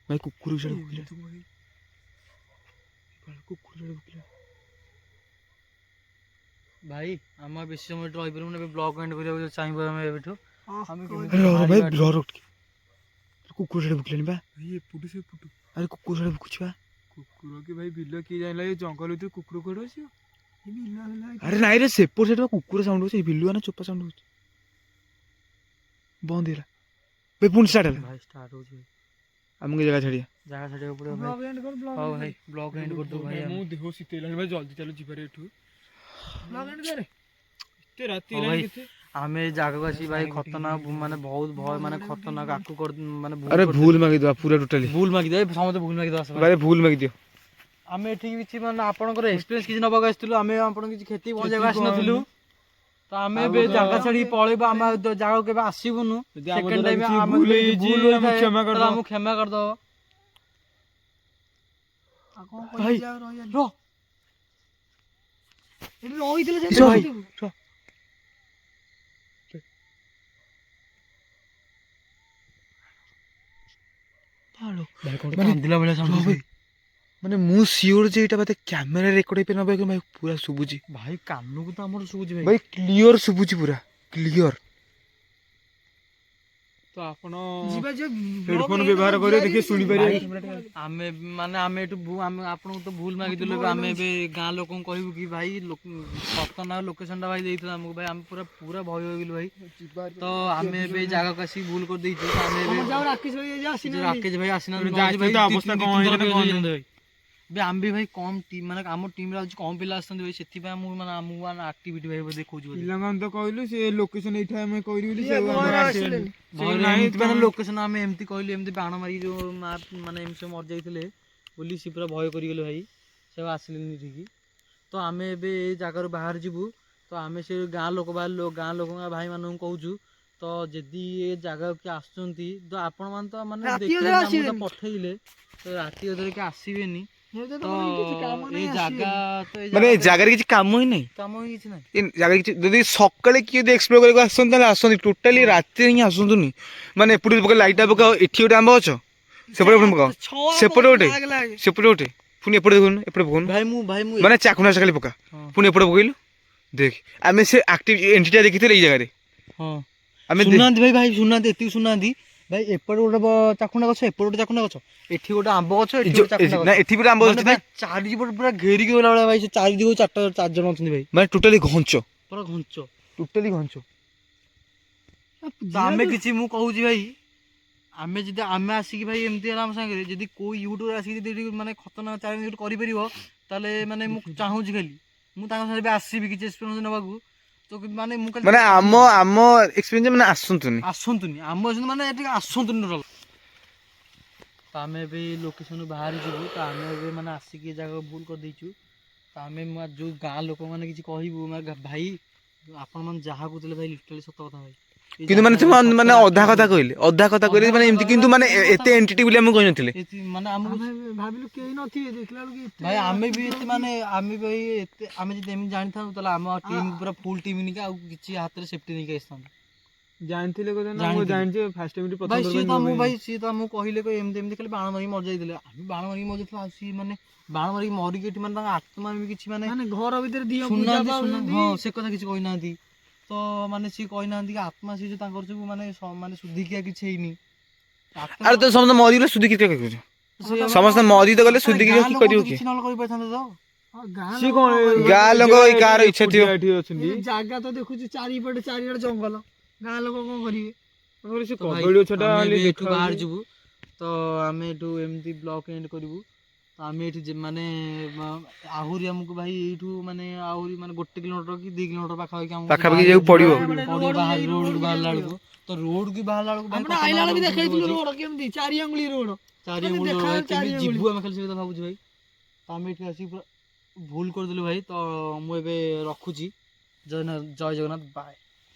ଭାଇ କୁକୁର ଛାଡ କୁକୁର ଛାଡ ଭାଇ ଆମେ ଆଉ ବେଶୀ ସମୟ ଏଠି ରହିପାରିବୁନି ଏବେ ବ୍ଲଗ ଏଣ୍ଡ କରିବାକୁ ଚାହିଁବୁ ଆମେ ଏବେଠୁ ଆମେ କେମିତି ଆରେ ରହ ଭାଇ ବାହାରିବା ରହ ଟିକେ କୁକୁର ଛାଡ ଭୁକିଲାନି ବା ଭାଇ ଏପଟୁ ସେ ଏପଟୁ ଆରେ କୁକୁର ଛାଡ ଭୁକୁଛି ବା କୁକୁର କି ଭାଇ ବିଲ କିଏ ଜାଣିଲା ଏ ଜଙ୍ଗଲ ଭିତରେ କୁକୁର କୁଆଡେ ଆସିବ ଆରେ ନାଇଁ ରେ ସେପଟ ସାଇଡ୍ କୁକୁର ସାଉଣ୍ଡ ହଉଛି ବିଲୁଆ ନା ଚୋପା ସାଉଣ୍ଡ ହଉଛି ବନ୍ଦ ହେଇଗଲା ଭାଇ ପୁଣି ଷ୍ଟାର୍ଟ ହେଲା ଭାଇ ଷ୍ଟାର୍ଟ ହଉଛି ଭାଇ ଆମକୁ ଏ ଜାଗା ଛାଡିବା ଜାଗା ଛାଡ଼ିବାକୁ ପଡ଼ିବ ବ୍ଲଗ ଭାଇ ଏଣ୍ଡ କର ବ୍ଲଗ ହଉ ଭାଇ ବ୍ଲଗ ଏଣ୍ଡ କରିଦେବୁ ଭାଇ ମୋ ଦେହ ଶୀତ ହେଲାଣି ଭାଇ ଜଲ୍ଦି ଚାଲ ଯିବାରେ ଏଠୁ ବ୍ଲଗ ଏଣ୍ଡ କରେ ଏତେ ରାତି ହଉ ହେଲାଣି ଭାଇ କେତେ ଆମେ ଏ ଜାଗାକୁ ଆସି ଭାଇ ଖତରନାକ ମାନେ ବହୁତ ଭୟ ମାନେ ଖତରନାକ ଆକୁ ମାନେ ଆରେ ଭୁଲ ମାଗିଦବା ପୁରା ଟୋଟାଲି ଭୁଲ ମାଗିଦିଅ ସମସ୍ତେ ଭୁଲ ମାଗିଦବା ଆସ ଭାଇ ଭାଇ ଭୁଲ ମାଗିଦିଅ ଆମେ ଏଠିକି କିଛି ମାନେ ଆପଣଙ୍କର ଏକ୍ସପିରିଏନ୍ସ କିଛି ନେବାକୁ ଆସିଥିଲୁ ଆମେ ଆପଣଙ୍କୁ କିଛି କ୍ଷତି ପହଞ୍ଚେଇବାକୁ ଆସିନଥିଲୁ ତ ଆମେ ଏବେ ଜାଗା ଛାଡ଼ିକି ପଳେଇବା ଆମେ ଆଉ ଜାଗାକୁ କେବେ ଆସିବୁନୁ ଯଦି ଆମ ସେକେଣ୍ଡ ଦ୍ୱାରା ଟାଇମ୍ କିଛି ଆମେ ଭୁଲ ଯଦି ହେଇଛି, ଭୁଲ ଆମକୁ ହୋଇଥାଏ କ୍ଷମା ତାହେଲେ କରିଦବ। ଆମକୁ କ୍ଷମା କରିଦବ ଆଉ କଣ ଭାଇ, କହିବି ଆଉ ରହିବାନି ରହ ଏଠି ରହିଥିଲେ ସେ ଭାଇ, ଦେଖିଥିବୁ। ଭାଇ କଣ ମାନେ କାନ୍ଦିଲା ଭଳିଆ ସାଉଣ୍ଡ ଭାଇ ମାନେ ମୁଁ ସିଓର ଯେ ଏଇଟା ବୋଧେ କ୍ୟାମେରା ରେକର୍ଡ ହେଇପାରେ ନା ଭାଇ ପୁରା ଶୁଭୁଛି ଭାଇ କାନକୁ ତ ଆମର ଶୁଭୁଛି ଭାଇ ଭାଇ କ୍ଲିଅର ଶୁଭୁଛି ପୁରା କ୍ଲିଅର ତ ଆପଣ ଯିବା ଯିବା ହେଡଫୋନ ବ୍ୟବହାର କରିବେ ଦେଖିବେ ଶୁଣିପାରିବେ ଆମେ ମାନେ ଆମେ ଏଠୁ ଆମେ ଆପଣଙ୍କୁ ତ ଭୁଲ ମାଗିଦେଲୁ ଏବେ ଆମେ ଏବେ ଗାଁ ଲୋକଙ୍କୁ କହିବୁ କି ଭାଇ ଖତରନାକ ଲୋକେସନଟା ଭାଇ ଦେଇଥିଲା ଆମକୁ ଭାଇ ଆମେ ପୁରା ପୁରା ଭୟ ହେଇଗଲୁ ଭାଇ ତ ଆମେ ଏବେ ଏଇ ଜାଗାକୁ ଆସିକି ଭୁଲ କରିଦେଇଛୁ ତ ଆମେ ଏବେ ଯାଉ ରାକେଶ ଭାଇ ଆସିନାହାନ୍ତି ରାକେଶ ଭାଇ ଆସିନାହାନ୍ତି ଯାଇଥିଲେ ତ ଅବସ୍ଥା କଣ ହେଇଗଲା କଣ ନାହିଁ। ଏବେ ଆମେ ବି ଭାଇ କମ୍ ଟିମ୍ ମାନେ ଆମ ଟିମ୍ରେ ଆଜି କମ୍ ପିଲା ଆସୁଛନ୍ତି ଭାଇ ସେଥିପାଇଁ ଆମକୁ ମାନେ ଆକ୍ଟିଭିଟି ଭାଇ ଦେଖାଉଛି ବୋଧେ ପିଲାମାନେ ତ କହିଲୁ ସେ ଲୋକେସନ ଏଇଠି ଆମେ କହିଲୁ ବୋଲି ଇଏ ସେ ଘରେ ଆମର ଆସିଲେନି। ଭାଇ ନାହିଁ ଏମିତି ମାନେ ତମେ- ଲୋକେସନ ଆମେ ଏମିତି କହିଲୁ ଏମିତି ବାଣ ମାରିକି ଯୋଉ ମାନେ ଏମିତି ସବୁ ମରିଯାଇଥିଲେ ବୋଲି ସେ ପୁରା ଭୟ କରିଗଲେ ଭାଇ ସେ ଆଉ ଆସିଲେନି ଏଠିକି ତ ଆମେ ଏବେ ଏ ଜାଗାରୁ ବାହାରି ଯିବୁ ତ ଆମେ ସେ ଗାଁ ଲୋକ ଗାଁ ଲୋକଙ୍କ ଭାଇମାନଙ୍କୁ କହୁଛୁ ତ ଯଦି ଏ ଜାଗାକୁ କିଏ ଆସୁଛନ୍ତି ତ ଆପଣମାନେ ତ ମାନେ ରାତି ଦେଖିଲେ ଅଧରେ ଆମକୁ ତ ଆସିବେନି। ପଠେଇଲେ ତ ରାତି ଅଧରେ କି ଆସିବେନି ଏବେ ତ କିଛି କାମ ଏଇ ନାହିଁ ଜାଗା ଆସିବେନି। ତ ମାନେ ଏ ଜାଗାରେ କିଛି କାମ ହିଁ ନାହିଁ କାମ ହିଁ କିଛି ନାହିଁ ଏ ଜାଗାରେ କିଛି ଯଦି ସକାଳେ କିଏ ଯଦି ଏକ୍ସପ୍ଲୋର କରିବାକୁ ଆସନ୍ତି ତାହେଲେ ଆସନ୍ତି ଟୋଟାଲି ରାତିରେ ହିଁ ଆସନ୍ତୁନି ମାନେ ଏପଟେ ପକାଅ ଲାଇଟ୍ଟା ପକାଅ ଏଠି ଗୋଟେ ଆମ୍ବ ଗଛ ସେପଟେ ପୁଣି ପକାଅ ସେପଟେ ଗୋଟେ ସେପଟେ ଗୋଟେ ପୁଣି ଏପଟେ ଦେଖୁନୁ ଏପଟେ ପକଉନୁ ଭାଇ ମୁଁ ମାନେ ଚାକୁଣ୍ଡା ଖାଲି ପକା ହଁ। ପୁଣି ଏପଟେ ପକେଇଲୁ ଦେଖ ଆମେ ସେ ଆକ୍ଟିଭ ଏଣ୍ଟିଟା ଦେଖିଥିଲେ ଏଇ ଜାଗାରେ ହଁ ଆମେ ଶୁଣୁନାହାନ୍ତି ଭାଇ ଶୁଣୁନାହାନ୍ତି ଏତିକି ଶୁଣୁନାହାନ୍ତି ଭାଇ ଏପଟେ ଗୋଟେ ଚାକୁଣ୍ଡା ଗଛ ଏପଟେ ଗୋଟେ ଚାକୁଣ୍ଡା ଗଛ ଏଠି ଗୋଟେ ଆମ୍ବ ଗଛ ଏଠି ଗୋଟେ ଚାକୁଣ୍ଡା ନା ଗଛ ଏଠି ବି ଆମ୍ବ ମାନେ ଅଛି ଭାଇ ଚାରିପଟେ ପୁରା ଘେରିକି ଗଲା ଭଳିଆ ଭାଇ ସେ ଚାରି ଦିଗରୁ ଚାରି ଜଣ ଅଛନ୍ତି ଭାଇ ମାନେ ଟୋଟାଲି ଘଞ୍ଚ ପୁରା ଘଞ୍ଚ ଟୋଟାଲି ଘଞ୍ଚ ତ ଆମେ କିଛି ମୁଁ କହୁଛି ଭାଇ ଆମେ ଯଦି ଆମେ ଆସିକି ଭାଇ ଏମିତି ହେଲା ଆମ ସାଙ୍ଗରେ ଯଦି କୋଉ ୟୁଟ୍ୟୁବରେ ଆସିକି ଯଦି ମାନେ ଖତରନାକ ଚ୍ୟାଲେଞ୍ଜ କରିପାରିବ ତାହେଲେ ମାନେ ମୁଁ ଚାହୁଁଛି ଖାଲି ମୁଁ ତାଙ୍କ ସାଙ୍ଗରେ ବି ଆସିବି କିଛି ଏକ୍ସପିରିଏନ୍ସ ନେବାକୁ ତ ମାନେ ମୁଁ ଖାଲି ମାନେ ଚାହିଁବି ଆମ ଏକ୍ସପିରିଏନ୍ସ ମାନେ ଆସନ୍ତୁନି ଆସନ୍ତୁନି ଆମ ମାନେ ଏଠିକି ଆସନ୍ତୁନି ଟୋଟାଲ ତ ଆମେ ଏବେ ଲୋକେସନରୁ ବାହାରି ଯିବୁ ତ ଆମେ ଏବେ ମାନେ ଆସିକି ଏ ଜାଗାକୁ ଭୁଲ କରିଦେଇଛୁ ତ ଆମେ ଯେଉଁ ଗାଁ ଲୋକମାନେ କିଛି କହିବୁ ଭାଇ ଆପଣମାନେ ଯାହା କହୁଥିଲେ ଭାଇ ଲିଟରାଲି ସତ କଥା ଭାଇ କିନ୍ତୁ ମାନେ ସେମାନେ ମାନେ ଅଧା କଥା କହିଲେ ମାନେ ଏମିତି କିନ୍ତୁ ମାନେ ଏତେ ଏଣ୍ଟିଟି ବୋଲି ଆମକୁ କହିନଥିଲେ। ମାନେ ଆମକୁ ଆମେ ଭାବିଲୁ କେହି ନଥିବେ, ଦେଖିଲା ବେଳକୁ ଏତେ ଭାଇ ଆମେ ବି ଏତେ ମାନେ ଆମେ ଭାଇ ଏତେ ଆମେ ଯଦି ଏମିତି ଜାଣିଥାନ୍ତୁ ତାହେଲେ ଆମ ଟିମ୍ ପୁରା ଫୁଲ୍ ଟିମ୍ ନେଇକି ଆଉ କିଛି ହାତରେ ସେଫ୍ଟି ନେଇକି ଆସିଥାନ୍ତୁ। ଜାଣିଥିଲେ କଥା ନା, ମୁଁ ଜାଣିଛି ଫାଷ୍ଟ ଟାଇମ୍ ପ୍ରଥମ ଭାଇ ଥର ସିଏ ପାଇଁ ତ ନୂଆ ମୁଁ ପାଇଁ। ଭାଇ ସିଏ ତ ଆମକୁ କହିଲେ ଏମିତି ଏମିତି ଖାଲି ବାଣ ମାରିକି ମରିଯାଇଥିଲେ। ଆମେ ବାଣ ମାରିକି ମରିଯାଇଥିଲା ଆଉ ସିଏ ମାନେ ବାଣ ମାରିକି ମରିକି ଏଠି ମାନେ ତାଙ୍କ ଆତ୍ମା ବି କିଛି ମାନେ ମାନେ ଘର ଭିତରେ ଦିଅ ପୂଜା ଶୁଣୁନାହାନ୍ତି ପାଉଛନ୍ତି। ହଁ ସେ କଥା କିଛି କହିନାହାନ୍ତି। ତ ମାନେ ସିଏ କହିନାହାନ୍ତି କି ଆତ୍ମା ସିଏ ଯୋଉ ତାଙ୍କର ସବୁ ମାନେ ମାନେ ଶୁଦ୍ଧିକିଆ କିଛି ହେଇନି। ଆରେ ତ ସମସ୍ତେ ମରିଗଲେ ସୁଧି କିଛି କରୁଛ, ସମସ୍ତେ ମରି ତ ଗଲେ ସୁଧି ଗାଁ କିଛି ଲୋକ କରିବ ତ କି? କିଛି ନହେଲେ କରିପାରିଥାନ୍ତେ ତ। ହଁ, ଗାଁ ସିଏ ଲୋକ କଣ କରିବେ? ଗାଁ ଲୋକ ଏଇ କାହାର ଇଚ୍ଛା ଥିବ। ଏଠି ଅଛନ୍ତି ଏ ଜାଗା ତ ଦେଖୁଛୁ ଚାରିଆଡେ ଜଙ୍ଗଲ, ଗାଁ ଲୋକ କଣ କରିବେ? ସେ ତ ଭାଇ କଦଳୀ ଗଛଟା ଆମେ ଖାଲି ଏବେ ଏଠୁ ଦେଖାଯାଉଛି। ବାହାରି ଯିବୁ। ତ ଆମେ ଏଠୁ ଏମିତି ବ୍ଲକ୍ ଏଣ୍ଡ କରିବୁ। ତ ଆମେ ଏଠି ମାନେ ଆହୁରି ଆମକୁ ଭାଇ ଏଇଠୁ ମାନେ ଆହୁରି ମାନେ 1 କିଲୋମିଟର କି 2 କିଲୋମିଟର ପାଖାପାଖି ଆମକୁ ପାଖାପାଖି ଯିବାକୁ ପଡିବ। ପଡ଼ିବ ରୋଡକୁ ବାହାରିଲା ବେଳକୁ। ତ ରୋଡକୁ ବାହାରିଲା ବେଳକୁ ଭାଇ ଆମେ ଆଇଲା ବେଳେ ବି ଦେଖେଇଥିଲୁ ରୋଡ କେମିତି 4 ଆଙ୍ଗୁଳି ରୋଡ। ଚାରି ମାନେ ଆଙ୍ଗୁଳି ରୋଡ ଦେଖା ଭାଇ ଚାରି କେମିତି ଆଙ୍ଗୁଳି। ଯିବୁ ଆମେ ଖାଲି ସେ କଥା ଭାବୁଛୁ ଭାଇ। ତ ଆମେ ଏଠି ଆସିକି ପୁରା ଭୁଲ କରିଦେଲୁ ଭାଇ। ତ ମୁଁ ଏବେ ରଖୁଛି। ଜୟ ଜଗନ୍ନାଥ, ବାଏ।